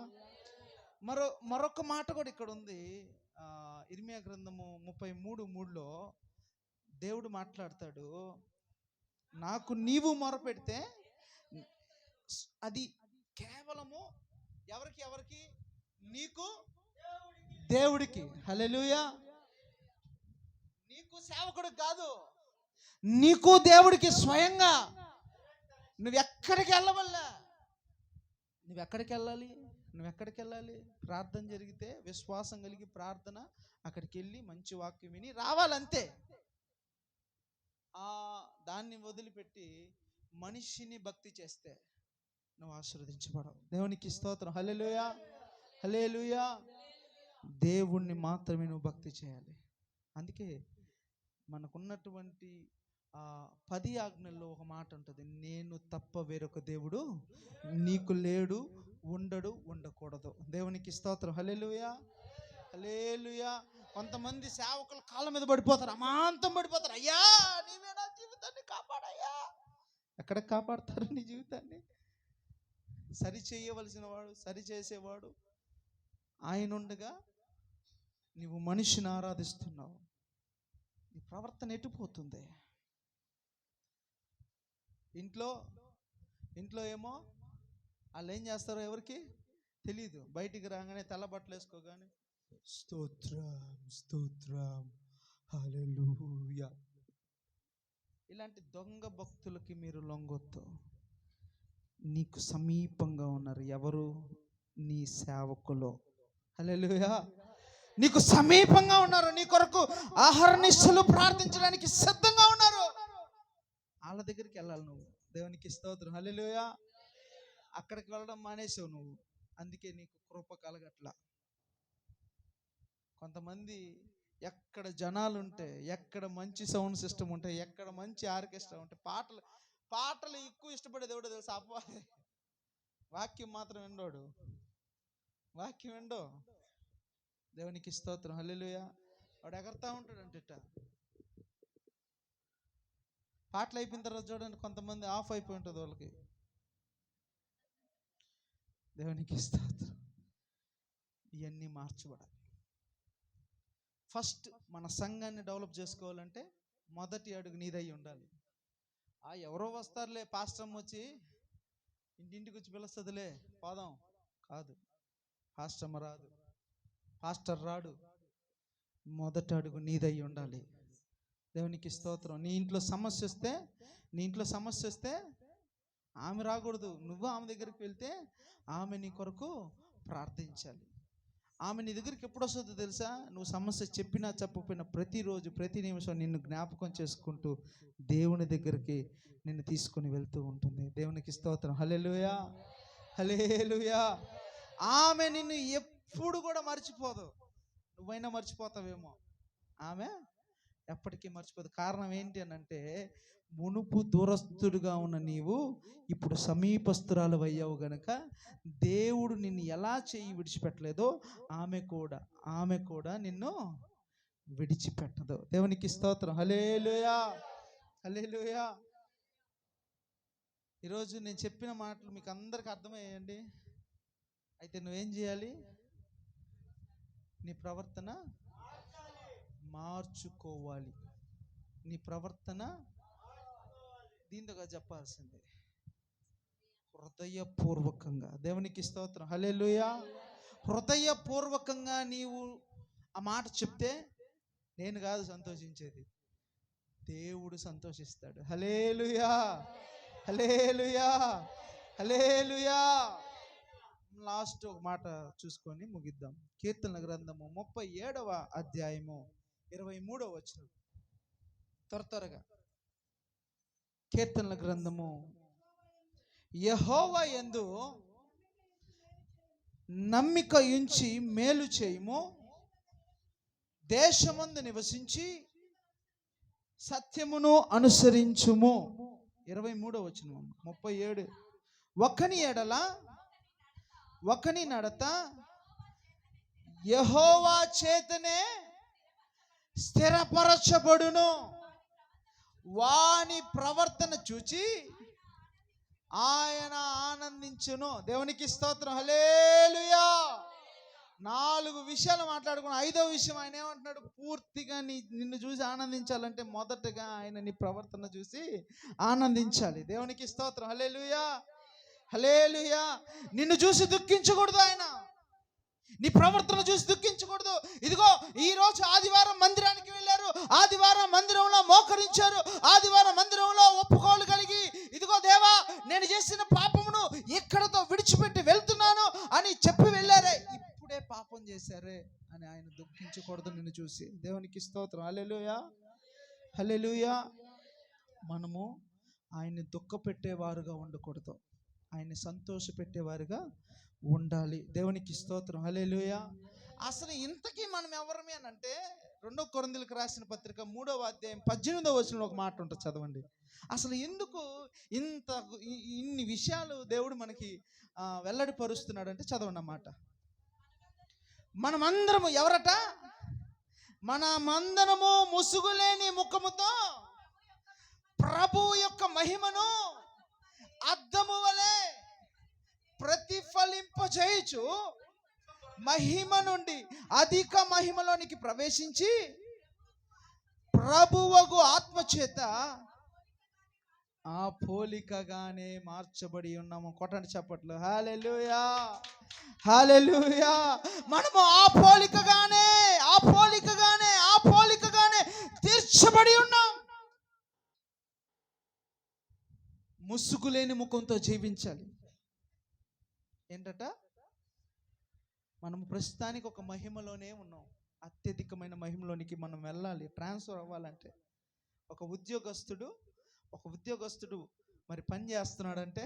మరొక మాట కూడా ఇక్కడ ఉంది. ఇర్మియా గ్రంథము 33:3లో దేవుడు మాట్లాడతాడు, నాకు నీవు మొరపెడితే అది కేవలము ఎవరికి? నీకు, దేవుడికి. హల్లెలూయా. నీకు సేవకుడికి కాదు, నీకు దేవుడికి స్వయంగా. నువ్వెక్కడికి వెళ్ళవల్లా. నువ్వెక్కడికి వెళ్ళాలి? ప్రార్థన జరిగితే విశ్వాసం కలిగి ప్రార్థన, అక్కడికి వెళ్ళి మంచి వాక్యం విని రావాలంతే. దాన్ని వదిలిపెట్టి మనిషిని భక్తి చేస్తే నువ్వు ఆశీర్వదించబడవు. దేవునికి స్తోత్రం, హల్లెలూయా, హల్లెలూయా. దేవుణ్ణి మాత్రమే నువ్వు భక్తి చేయాలి. అందుకే మనకున్నటువంటి 10 ఆజ్ఞల్లో ఒక మాట ఉంటుంది, నేను తప్ప వేరొక దేవుడు నీకు లేడు, ఉండడు, ఉండకూడదు. దేవునికి స్తోత్రం, హల్లెలూయా, హల్లెలూయా. కొంతమంది సేవకులు కాళ్ళ మీద పడిపోతారు, అమాంతం పడిపోతారు. అయ్యా నీవే నా జీవితాన్ని కాపాడయ్యా. ఎక్కడ కాపాడతారు నీ జీవితాన్ని? సరి చేయవలసిన వాడు, సరి చేసేవాడు ఆయన ఉండగా నువ్వు మనిషిని ఆరాధిస్తున్నావు. నీ ప్రవర్తన ఎటుపోతుంది? ఇంట్లో ఏమో వాళ్ళు ఏం చేస్తారో ఎవరికి తెలీదు. బయటికి రాగానే తెల్ల బట్టలు వేసుకోగానే స్తోత్రం హల్లెలూయా. ఇలాంటి దొంగ భక్తులకి మీరు లొంగొద్దు. నీకు సమీపంగా ఉన్నారు ఎవరు? నీ సేవకులు. హల్లెలూయా. నీకు సమీపంగా ఉన్నారు, నీ కొరకు ఆహర్నిశలు ప్రార్థించడానికి సిద్ధంగా ఉన్నారు. వాళ్ళ దగ్గరికి వెళ్ళాలి నువ్వు. దేవునికి స్తోత్రం, హల్లెలూయా. అక్కడికి వెళ్ళడం మానేసావు నువ్వు, అందుకే నీకు కృప కలగట్లా. కొంతమంది ఎక్కడ జనాలు ఉంటే, ఎక్కడ మంచి సౌండ్ సిస్టమ్ ఉంటే, ఎక్కడ మంచి ఆర్కెస్ట్రా ఉంటే, పాటలు ఎక్కువ ఇష్టపడేది ఎవడో తెలుసా? అపవాది. వాక్యం మాత్రం విండోడు, వాక్యం విండో. దేవునికి స్తోత్రం, హల్లెలూయా. వాడు ఎగరతా ఉంటాడంట. పాటలు అయిపోయిన తర్వాత చూడండి, కొంతమంది ఆఫ్ అయిపోయి ఉంటుంది వాళ్ళకి. దేవునికి స్తోత్రం. ఇవన్నీ మార్చబడాలి. ఫస్ట్ మన సంఘాన్ని డెవలప్ చేసుకోవాలంటే మొదటి అడుగు నీదై ఉండాలి. ఎవరో వస్తారులే, పాస్టర్ వచ్చి ఇంటింటికి వచ్చి పిలుస్తుందిలే పోదాం కాదు. పాస్టర్ రాదు, పాస్టర్ రాడు. మొదటి అడుగు నీదై ఉండాలి. దేవునికి స్తోత్రం. నీ ఇంట్లో సమస్య వస్తే ఆమె రాకూడదు, నువ్వు ఆమె దగ్గరికి వెళ్తే ఆమె నీ కొరకు ప్రార్థించాలి. ఆమె నీ దగ్గరికి ఎప్పుడు వస్తుందో తెలుసా? నువ్వు సమస్య చెప్పినా చెప్పకపోయినా ప్రతిరోజు ప్రతి నిమిషం నిన్ను జ్ఞాపకం చేసుకుంటూ దేవుని దగ్గరికి నిన్ను తీసుకుని వెళ్తూ ఉంటుంది. దేవునికి స్తోత్రం, హల్లెలూయా, హల్లెలూయా. ఆమె నిన్ను ఎప్పుడు కూడా మర్చిపోదు. నువ్వైనా మర్చిపోతావేమో, ఆమె ఎప్పటికీ మర్చిపోదు. కారణం ఏంటి అని అంటే, మునుపు దూరస్తుడుగా ఉన్న నీవు ఇప్పుడు సమీపస్తురాలు అయ్యావు గనక దేవుడు నిన్ను ఎలా చేయి విడిచిపెట్టలేదో ఆమె కూడా నిన్ను విడిచిపెట్టదు. దేవునికి స్తోత్రం, హల్లెలూయా, హల్లెలూయా. ఈరోజు నేను చెప్పిన మాటలు మీకు అందరికి అర్థమయ్యాయండి. అయితే నువ్వేం చేయాలి? నీ ప్రవర్తన మార్చుకోవాలి. నీ ప్రవర్తన దీంతోగా చెప్పాల్సిందే, హృదయపూర్వకంగా. దేవునికి స్తోత్రం, హల్లెలూయా. హృదయపూర్వకంగా నీవు ఆ మాట చెప్తే నేను కాదు సంతోషించేది, దేవుడు సంతోషిస్తాడు. హల్లెలూయా, హల్లెలూయా, హల్లెలూయా. లాస్ట్ ఒక మాట చూసుకొని ముగిద్దాం. కీర్తనల గ్రంథము 37వ అధ్యాయము 23వ వచనం. త్వరగా కీర్తనల గ్రంథము. యెహోవా యందు నమ్మిక ఉంచి మేలు చేయుము, దేశమందు నివసించి సత్యమును అనుసరించుము. 23వ వచనం. 37. ఒకని ఎడల ఒకని నడత యెహోవా చేతనే స్థిరపరచబడును. వాని ప్రవర్తన చూచి ఆయన ఆనందించును. దేవునికి స్తోత్రం. హల్లెలూయా. 4 విషయాలు మాట్లాడుకున్నాం. 5వ విషయం ఆయన ఏమంటున్నాడు? పూర్తిగా నిన్ను చూసి ఆనందించాలంటే మొదటగా ఆయన నీ ప్రవర్తన చూసి ఆనందించాలి. దేవునికి స్తోత్రం. హల్లెలూయా, హల్లెలూయా. నిన్ను చూసి దుఃఖించకూడదు ఆయన. నీ ప్రవర్తన చూసి దుఃఖించకూడదు. ఇదిగో ఈరోజు ఆదివారం మందిరానికి వెళ్ళారు, ఆదివారం మందిరంలో మోకరించారు, ఆదివారం మందిరంలో ఒప్పుకోలు కలిగి ఇదిగో దేవా నేను చేసిన పాపమును ఇక్కడతో విడిచిపెట్టి వెళ్తున్నాను అని చెప్పి వెళ్ళారే, ఇప్పుడే పాపం చేశారే అని ఆయన దుఃఖించకూడదు నిన్ను చూసి. దేవునికి స్తోత్రం. హల్లెలూయా, హల్లెలూయా. మనము ఆయన్ని దుఃఖపెట్టేవారుగా ఉండకూడదు, ఆయన్ని సంతోష పెట్టేవారుగా ఉండాలి. దేవునికి స్తోత్రం. హల్లెలూయా. అసలు ఇంతకీ మనం ఎవరమే అని అంటే 2 కొరింథీయులకు రాసిన పత్రిక 3వ అధ్యాయం 18వ వచనంలో ఒక మాట ఉంటుంది, చదవండి. అసలు ఎందుకు ఇన్ని విషయాలు దేవుడు మనకి వెల్లడిపరుస్తున్నాడు అంటే చదవండి అన్నమాట. మనమందరము ఎవరట? మనమందరము ముసుగులేని ముఖముతో ప్రభు యొక్క మహిమను అద్దము వలె ప్రతిఫలింపజేయుచు మహిమ నుండి అధిక మహిమలోనికి ప్రవేశించి ప్రభువగు ఆత్మచేత ఆ పోలికగానే మార్చబడి ఉన్నాము. కొట్టండి చప్పట్లు. హల్లెలూయా, హల్లెలూయా. మనము ఆ పోలికగానే తీర్చబడి ఉన్నాం. ముసుగులేని ముఖంతో జీవించాలి. ఏంటట? మనము ప్రస్తుతానికి ఒక మహిమలోనే ఉన్నాం. అత్యధికమైన మహిమలోనికి మనం వెళ్ళాలి. ట్రాన్స్ఫర్ అవ్వాలంటే ఒక ఉద్యోగస్తుడు మరి పని చేస్తున్నాడంటే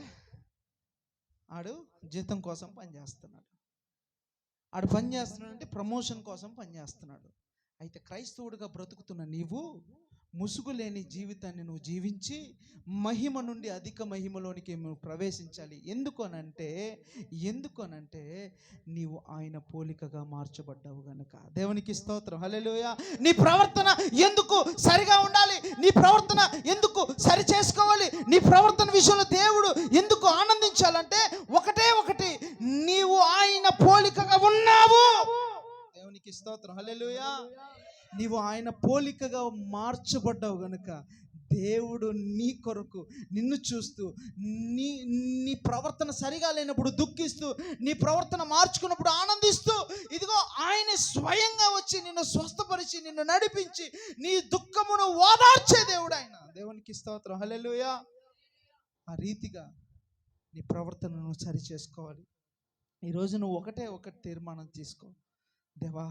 ఆడు జీతం కోసం పని చేస్తున్నాడు. ఆడు పని చేస్తున్నాడంటే ప్రమోషన్ కోసం పని చేస్తున్నాడు. అయితే క్రైస్తవుడిగా బ్రతుకుతున్న నీవు ముసుగు లేని జీవితాన్ని నువ్వు జీవించి మహిమ నుండి అధిక మహిమలోనికి నువ్వు ప్రవేశించాలి. ఎందుకనంటే నీవు ఆయన పోలికగా మార్చబడ్డావు గనుక. దేవునికి స్తోత్రం. హల్లెలూయా. నీ ప్రవర్తన ఎందుకు సరిగా ఉండాలి? నీ ప్రవర్తన ఎందుకు సరి చేసుకోవాలి? నీ ప్రవర్తన విషయంలో దేవుడు ఎందుకు ఆనందించాలంటే ఒకటి, నీవు ఆయన పోలికగా ఉన్నావు. దేవునికి స్తోత్రం. హల్లెలూయా. నీవు ఆయన పోలికగా మార్చబడ్డావు గనుక దేవుడు నీ కొరకు నిన్ను చూస్తూ నీ ప్రవర్తన సరిగా లేనప్పుడు దుఃఖిస్తూ, నీ ప్రవర్తన మార్చుకున్నప్పుడు ఆనందిస్తూ, ఇదిగో ఆయన స్వయంగా వచ్చి నిన్ను స్వస్థపరిచి నిన్ను నడిపించి నీ దుఃఖమును ఓదార్చే దేవుడు ఆయన. దేవునికి స్తోత్రం. హల్లెలూయా. ఆ రీతిగా నీ ప్రవర్తనను సరి చేసుకోవాలి. ఈరోజు నువ్వు ఒకటి తీర్మానం తీసుకో. దేవా,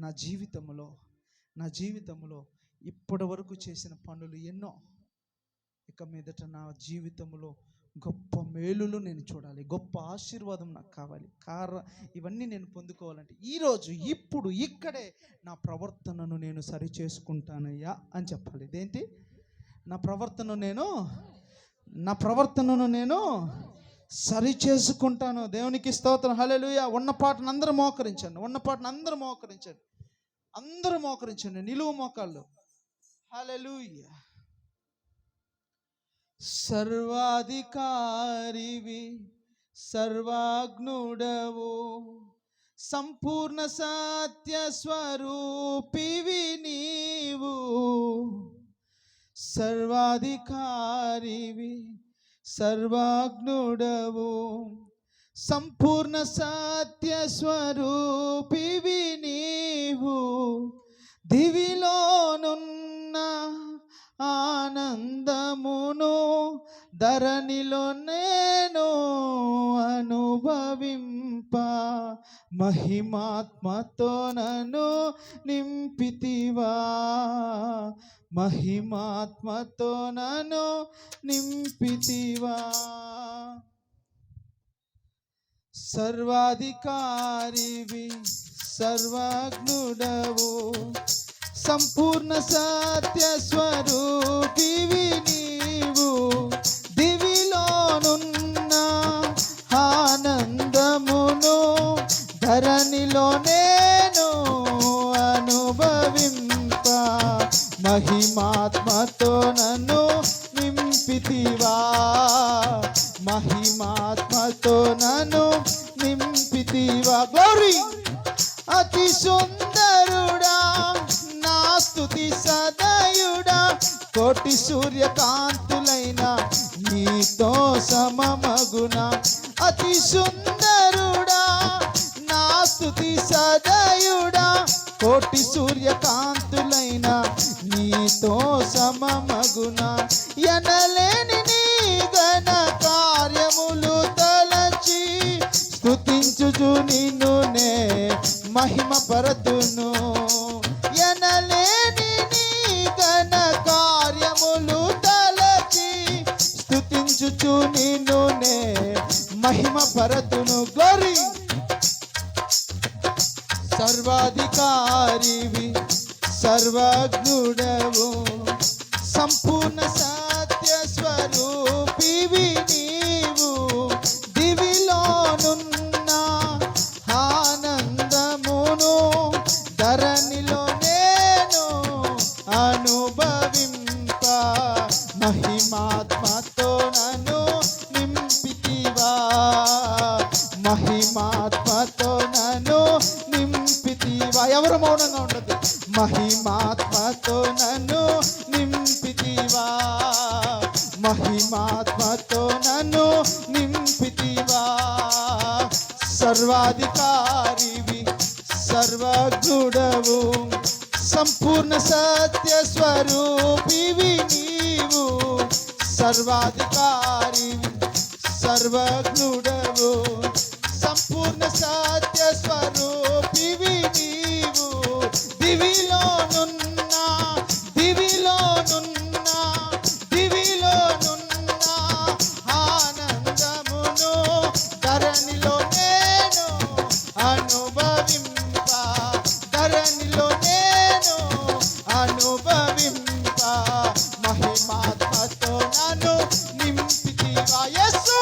నా జీవితంలో ఇప్పటి వరకు చేసిన పనులు ఎన్నో, ఇక మీదట నా జీవితంలో గొప్ప మేలులు నేను చూడాలి, గొప్ప ఆశీర్వాదం నాకు కావాలి. ఇవన్నీ నేను పొందుకోవాలంటే ఈరోజు ఇప్పుడు ఇక్కడే నా ప్రవర్తనను నేను సరి చేసుకుంటానయ్యా అని చెప్పాలి. ఇదేంటి? నా ప్రవర్తనను నేను సరి చేసుకుంటాను. దేవునికి స్తోత్రం. హల్లెలూయా. ఉన్న పాటను అందరూ మోకరించండి. నిలువు మోకాళ్ళు. హల్లెలూయా. సర్వాధికారివి, సర్వాజ్ఞుడవు, సంపూర్ణ సత్య స్వరూపివి నీవు. సర్వాధికారివి, సర్వాజ్ఞుడవు, సంపూర్ణ సత్య స్వరూపివి నీవు. దివిలోనున్న ఆనందమును ధరణిలో నేను అనుభవింప, మహిమాత్మతో నన్ను నింపితివా, మహిమాత్మతో నన్ను నింపితివా. సర్వాధికారివి, సర్వజ్ఞుడవు, సంపూర్ణ సత్య స్వరూపివి నీవు. దివిలోనున్న ఆనందమును ధరణిలో మహిమాత్మతో నన్ను నింపితివా, మహిమాత్మతో నన్ను నింపితివా. గ్లోరీ. అతి సుందరుడా నా స్తుతి సదయుడా, కోటి సూర్యకాంతులైన నీతో సమమగున. అతి సుందరుడా నా స్తుతి సదయుడా, కోటి సూర్యకాంతులైన నీతో సమమగున. ఎనలేని నీ ఘన కార్యములు తలచి స్తుతించుచు నిన్ను నే మహిమ పరతును. ఎనలేని నీ ఘన కార్యములు తలచి స్తుతించుచు నిన్ను నే మహిమ పరతును. గ్లోరీ. సర్వాధికారివి సర్వజ్ఞుడవు, సంపూర్ణ సత్య స్వరూపివి నీవు. దివిలోనున్న ఆనందమును ధరణిలో నేను అనుభవింప, మహిమాత్మతో నన్ను నింపితివా, మహిమాత్మతో నన్ను నింపితివా. ఎవరు మౌనంగా ఉండదు. మహిమాత్మతో నన్ను నింపితివా, మహిమాత్మతో నన్ను నింపితివా. సర్వాధికారివి సర్వజ్ఞుడవు, సంపూర్ణ సత్య స్వరూపివి నీవు. సర్వాధికారివి సర్వజ్ఞుడవు, సంపూర్ణ సత్య స్వరూపివి నీవు. దివిలోనున్న దివిలోనున్న దివిలోనున్న ఆనందమును ధరణిలో నేను అనుభవింప, ధరణిలో నేను అనుభవింప. మహిమాత్మతో నన్ను నింపితివా యేసు,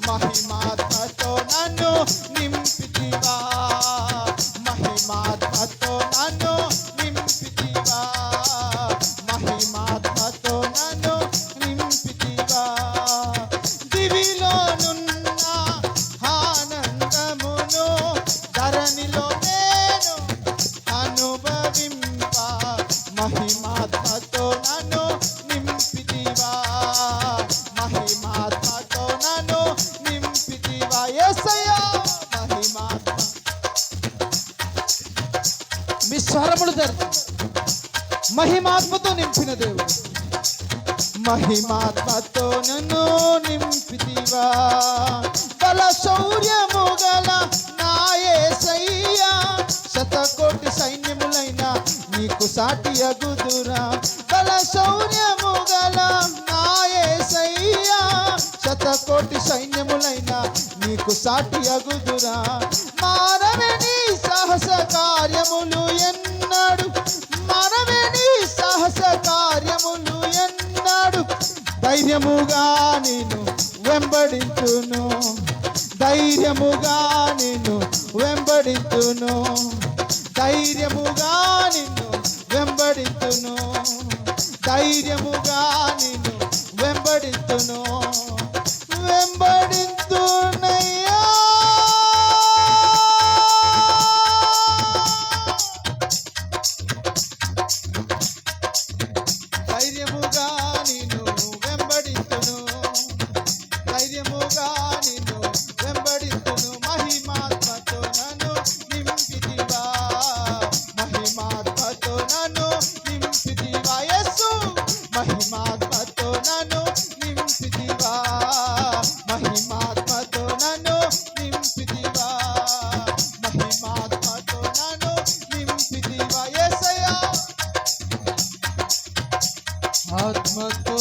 మహిమాత్మతో నన్ను నింపితివా, మహిమాత్మతో నన్ను నింపితివా, మహిమాత్మతో నన్ను నింపితివా. దివిలోనున్న ఆనందమును ధరణిలో నేను అనుభవింప, మహిమాత్మతో నన్ను నింపితివా, మహిమాత్మతో నన్ను నింపితివా. యేసయ్యా మహిమాత్మ. మీ స్వరములు తెరచి మహిమాత్మతో నింపిన దేవుడు, మహిమాత్మతో నన్ను నింపితివా. బల శౌర్యము గల నా యేసయ్యా, శతకోటి సైన్యములైన నీకు సాటి అగుదురా. బల శౌర్యము గల నా యేసయ్యా, శతకోటి సైన్యములైన నీకు సాటి అగుదురా. మానవే నీ సాహస కార్యములు ఎన్నాడు, మానవే నీ సాహస కార్యములు ఎన్నాడు. ధైర్యముగా నేను వెంబడించును, ధైర్యముగా నేను వెంబడించును, ధైర్యముగా నిన్ను వెంబడించును, ధైర్యముగా నిన్ను వెంబడించును, వెంబడించునయ్యా. ధైర్యముగా నిన్ను వెంబడించును, ధైర్యముగా నిన్ను వెంబడించును. మహిమాత్మతో నన్ను నింపితివా, మహిమాత్మతో నన్ను నింపితివా యేసు, మహిమాత్మతో నన్ను నింపితివా, మహిమాత్మతో నన్ను నింపితివా, మహిమాత్మతో నన్ను నింపితివా యేసయ్యా. ఆత్మతో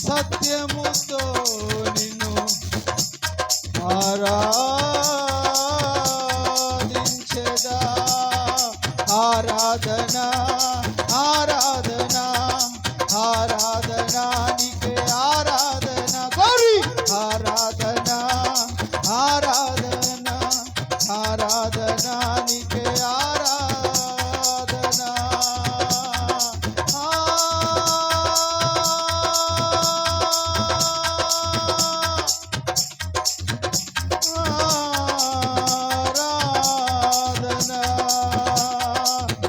సత్యముతో నిన్ను ఆరాధించెదా. ఆరాధన ఆరాధన ఆరాధన నీకే ఆరాధన. గౌరీ. ఆరాధన ఆరాధన ఆరాధన నీ నీకే ఆరాధన.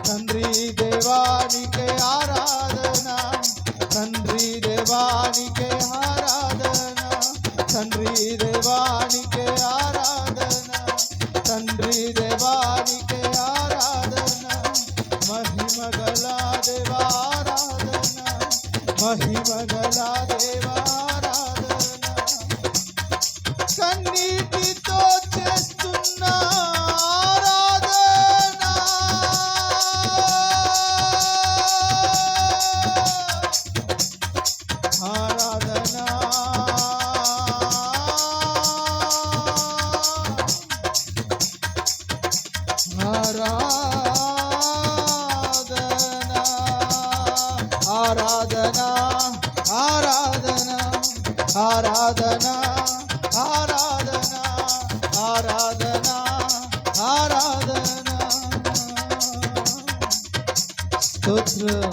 తండ్రి దేవానికే ఆరాధన, తండ్రి దేవానికే ఆరాధన, తండ్రి దేవానికే ఆరాధన, తండ్రి దేవానికే ఆరాధన. మహిమగల దేవారాధన, మహిమగల దేవారాధన. కన్నీటితో చేస్తున్న ఆరాధన, ఆరాధన, ఆరాధన, ఆరాధన, ఆరాధన, ఆరాధన, ఆరాధన, ఆరాధన. స్తోత్రం,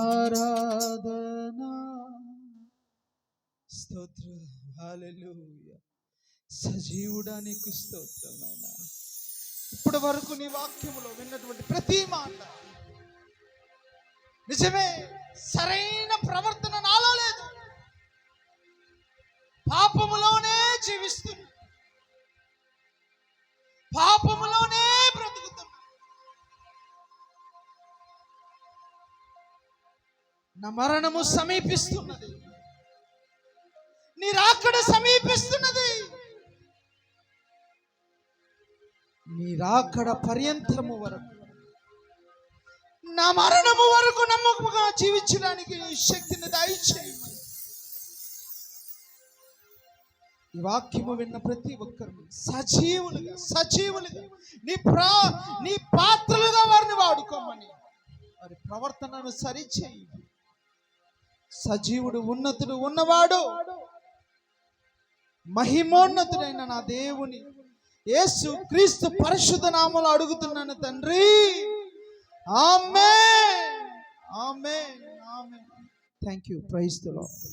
ఆరాధన, స్తోత్రం. హల్లెలూయా. సజీవుడా నీకు స్తోత్రమైనా. ఇప్పటి వరకు నీ వాక్యములో విన్నటువంటి ప్రతి మాట నిజమే. సరైన ప్రవర్తన నాలో లేదు, పాపములోనే జీవిస్తున్నా, పాపములోనే బ్రతుకుతున్నా. నా మరణము సమీపిస్తున్నది, నీ రాకడ సమీపిస్తున్నది. నీ రాకడ పర్యంతము వరకు, నా మరణము వరకు నమ్మకముగా జీవించడానికి నీ శక్తిని దయచేయమని ఈ వాక్యము విన్న ప్రతి ఒక్కరు సజీవులుగా సజీవులుగా నీ పాత్రలుగా వారిని వాడుకోమని, వారి ప్రవర్తనను సరిచేయి. సజీవుడు ఉన్నతుడు ఉన్నవాడు మహిమోన్నతుడైన నా దేవుని యేసు క్రీస్తు పరిశుద్ధ నామములో అడుగుతున్నాను తండ్రి. ఆమేన్, ఆమేన్, ఆమేన్. Thank you. Praise the lord.